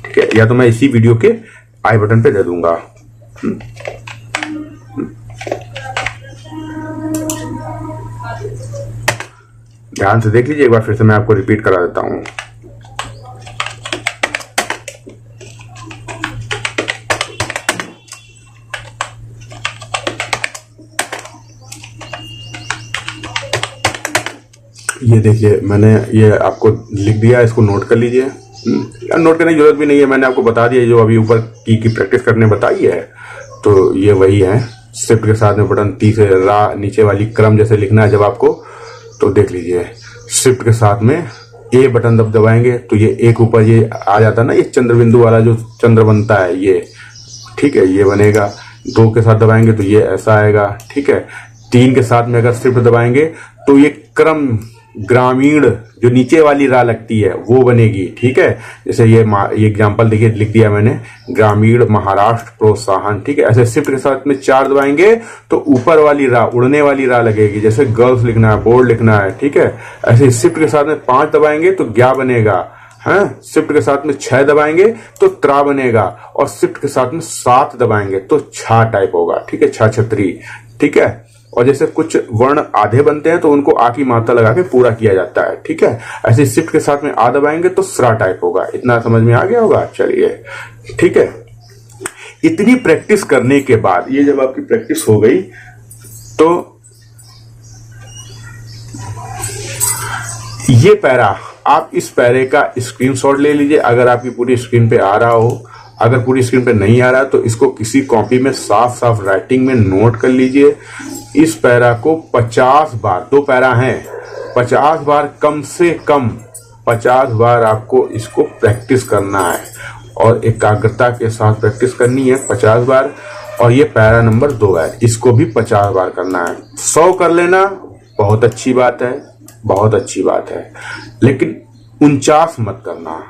ठीक है, या तो मैं इसी वीडियो के आई बटन पे दे दूंगा। ध्यान से देख लीजिए, एक बार फिर से मैं आपको रिपीट करा देता हूं। ये देखिए, मैंने ये आपको लिख दिया, इसको नोट कर लीजिए। नोट करने की जरूरत भी नहीं है, मैंने आपको बता दिया जो अभी ऊपर की प्रैक्टिस करने बताई है, तो ये वही है। शिफ्ट के साथ में बटन टी से रा नीचे वाली क्रम जैसे लिखना है जब आपको, तो देख लीजिए, शिफ्ट के साथ में ए बटन दबाएंगे तो ये एक ऊपर ये आ जाता है ना, ये चंद्र बिंदु वाला जो चंद्र बनता है ये, ठीक है, ये बनेगा। 2 के साथ दबाएंगे तो ये ऐसा आएगा, ठीक है। 3 के साथ में अगर शिफ्ट दबाएंगे तो ये क्रम ग्रामीण जो नीचे वाली रा लगती है वो बनेगी, ठीक है। जैसे ये एग्जांपल देखिए लिख दिया मैंने, ग्रामीण महाराष्ट्र प्रोत्साहन, ठीक है। ऐसे शिफ्ट के साथ में 4 दबाएंगे तो ऊपर वाली रा, उड़ने वाली रा लगेगी, जैसे गर्ल्स लिखना है, बोर्ड लिखना है, ठीक है। ऐसे शिफ्ट के साथ में 5 दबाएंगे तो ग्या बनेगा, हाँ। शिफ्ट के साथ में 6 दबाएंगे तो त्रा बनेगा, और शिफ्ट के साथ में 7 दबाएंगे तो छा टाइप होगा, ठीक है, छा छतरी, ठीक है। और जैसे कुछ वर्ण आधे बनते हैं तो उनको आ की मात्रा लगा के पूरा किया जाता है, ठीक है। ऐसे शिफ्ट के साथ में आ दबाएंगे तो स्रा टाइप होगा। इतना समझ में आ गया होगा, चलिए, ठीक है। इतनी प्रैक्टिस करने के बाद, ये जब आपकी प्रैक्टिस हो गई तो ये पैरा, आप इस पैरे का स्क्रीनशॉट ले लीजिए अगर आपकी पूरी स्क्रीन पे आ रहा हो। अगर पूरी स्क्रीन पे नहीं आ रहा तो इसको किसी कॉपी में साफ साफ राइटिंग में नोट कर लीजिए। इस पैरा को 50 बार, 2 पैरा हैं, 50 बार, कम से कम 50 बार आपको इसको प्रैक्टिस करना है, और एकाग्रता के साथ प्रैक्टिस करनी है 50 बार। और ये पैरा नंबर 2 है, इसको भी 50 बार करना है। 100 कर लेना बहुत अच्छी बात है, बहुत अच्छी बात है, लेकिन 49 मत करना,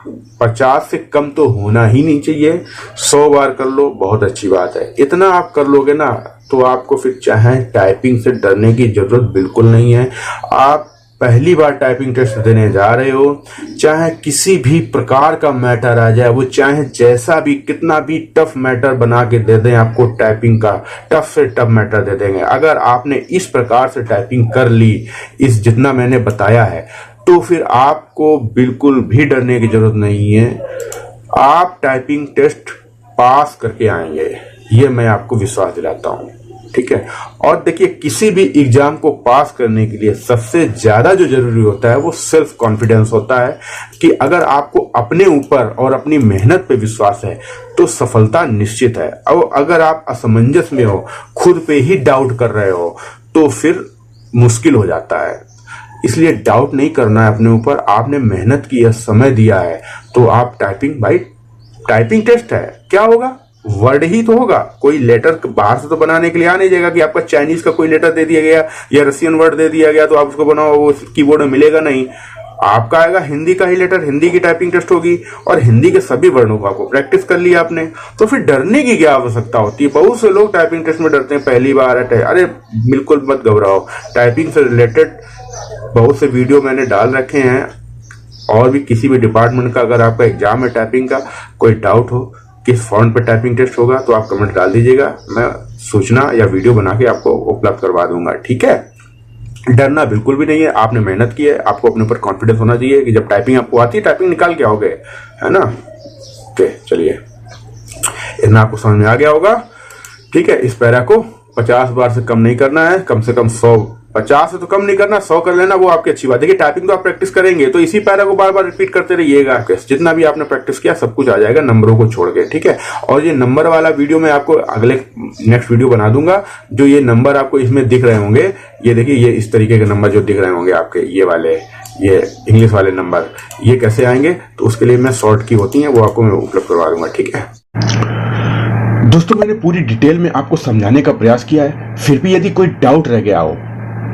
50 से कम तो होना ही नहीं चाहिए। 100 बार कर लो, बहुत अच्छी बात है। इतना आप कर लोगे ना तो आपको फिर चाहे टाइपिंग से डरने की जरूरत बिल्कुल नहीं है। आप पहली बार टाइपिंग टेस्ट देने जा रहे हो, चाहे किसी भी प्रकार का मैटर आ जाए, वो चाहे जैसा भी कितना भी टफ मैटर बना के दे दें आपको, टाइपिंग का टफ से टफ मैटर दे देंगे। अगर आपने इस प्रकार से टाइपिंग कर ली, इस जितना मैंने बताया है, तो फिर आपको बिल्कुल भी डरने की जरूरत नहीं है। आप टाइपिंग टेस्ट पास करके आएंगे, ये मैं आपको विश्वास दिलाता हूं, ठीक है। और देखिए, किसी भी एग्जाम को पास करने के लिए सबसे ज्यादा जो जरूरी होता है वो सेल्फ कॉन्फिडेंस होता है, कि अगर आपको अपने ऊपर और अपनी मेहनत पे विश्वास है तो सफलता निश्चित है। और अगर आप असमंजस में हो, खुद पे ही डाउट कर रहे हो, तो फिर मुश्किल हो जाता है। इसलिए डाउट नहीं करना है अपने ऊपर। आपने मेहनत की है, समय दिया है, तो आप टाइपिंग, भाई टाइपिंग टेस्ट है, क्या होगा, वर्ड ही तो होगा। कोई लेटर बाहर से तो बनाने के लिए आ नहीं जाएगा कि आपका चाइनीज का कोई लेटर दे दिया गया या रशियन वर्ड दे दिया गया तो आप उसको बनाओ, वो कीबोर्ड में मिलेगा नहीं। आपका आएगा हिंदी का ही लेटर, हिंदी की टाइपिंग टेस्ट होगी, और हिंदी के सभी वर्णों को आपको प्रैक्टिस कर लिया आपने, तो फिर डरने की क्या आवश्यकता होती है। बहुत से लोग टाइपिंग टेस्ट में डरते हैं, पहली बार है। अरे बिल्कुल मत घबराओ, टाइपिंग से रिलेटेड बहुत से वीडियो मैंने डाल रखे हैं, और भी किसी भी डिपार्टमेंट का अगर आपका एग्जाम है टाइपिंग का, कोई डाउट हो किस फॉन्ट पे टाइपिंग टेस्ट होगा तो आप कमेंट डाल दीजिएगा, मैं सूचना या वीडियो बना के आपको उपलब्ध करवा दूंगा, ठीक है। डरना बिल्कुल भी नहीं है, आपने मेहनत की है, आपको अपने ऊपर कॉन्फिडेंस होना चाहिए कि जब टाइपिंग आपको आती है टाइपिंग निकाल के आओगे, है ना। ओके, चलिए, इतना आपको समझ में आ गया होगा, ठीक है। इस पैरा को 50 बार से कम नहीं करना है, कम से कम 100 50 से तो कम नहीं करना, 100 कर लेना, वो आपकी अच्छी बात है। देखिए टाइपिंग तो आप प्रैक्टिस करेंगे तो इसी पैरा को बार बार रिपीट करते रहिएगा, आपके जितना भी आपने प्रैक्टिस किया सब कुछ आ जाएगा नंबरों को छोड़ के, ठीक है। और ये नंबर वाला वीडियो मैं आपको अगले नेक्स्ट वीडियो बना दूंगा। जो ये नंबर आपको इसमें दिख रहे होंगे, ये देखिए ये इस तरीके के नंबर जो दिख रहे होंगे आपके, ये वाले, ये इंग्लिश वाले नंबर, ये कैसे आएंगे तो उसके लिए मैं शॉर्ट की होती है वो आपको मैं उपलब्ध करवा दूंगा, ठीक है। दोस्तों मैंने पूरी डिटेल में आपको समझाने का प्रयास किया है, फिर भी यदि कोई डाउट रह गया हो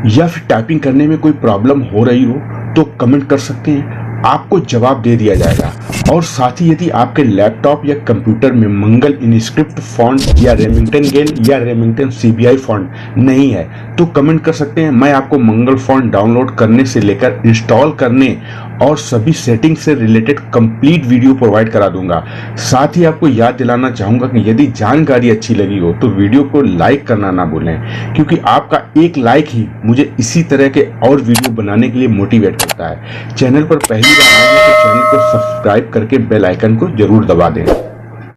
या फिर टाइपिंग करने में कोई प्रॉब्लम हो रही हो तो कमेंट कर सकते हैं, आपको जवाब दे दिया जाएगा। और साथ ही यदि आपके लैपटॉप या कंप्यूटर में मंगल इनस्क्रिप्ट फॉन्ट या रेमिंगटन गेल या रेमिंगटन CBI फॉन्ट नहीं है तो कमेंट कर सकते हैं। मैं आपको मंगल फॉन्ट डाउनलोड करने से लेकर इंस्टॉल करने और सभी सेटिंग से रिलेटेड कंप्लीट वीडियो प्रोवाइड करा दूंगा। साथ ही आपको याद दिलाना चाहूंगा कि यदि जानकारी अच्छी लगी हो तो वीडियो को लाइक करना ना भूलें, क्योंकि आपका एक लाइक ही मुझे इसी तरह के और वीडियो बनाने के लिए मोटिवेट करता है। चैनल पर पहली बार आए हैं तो चैनल को सब्सक्राइब करके बेल आइकन को जरूर दबा दें।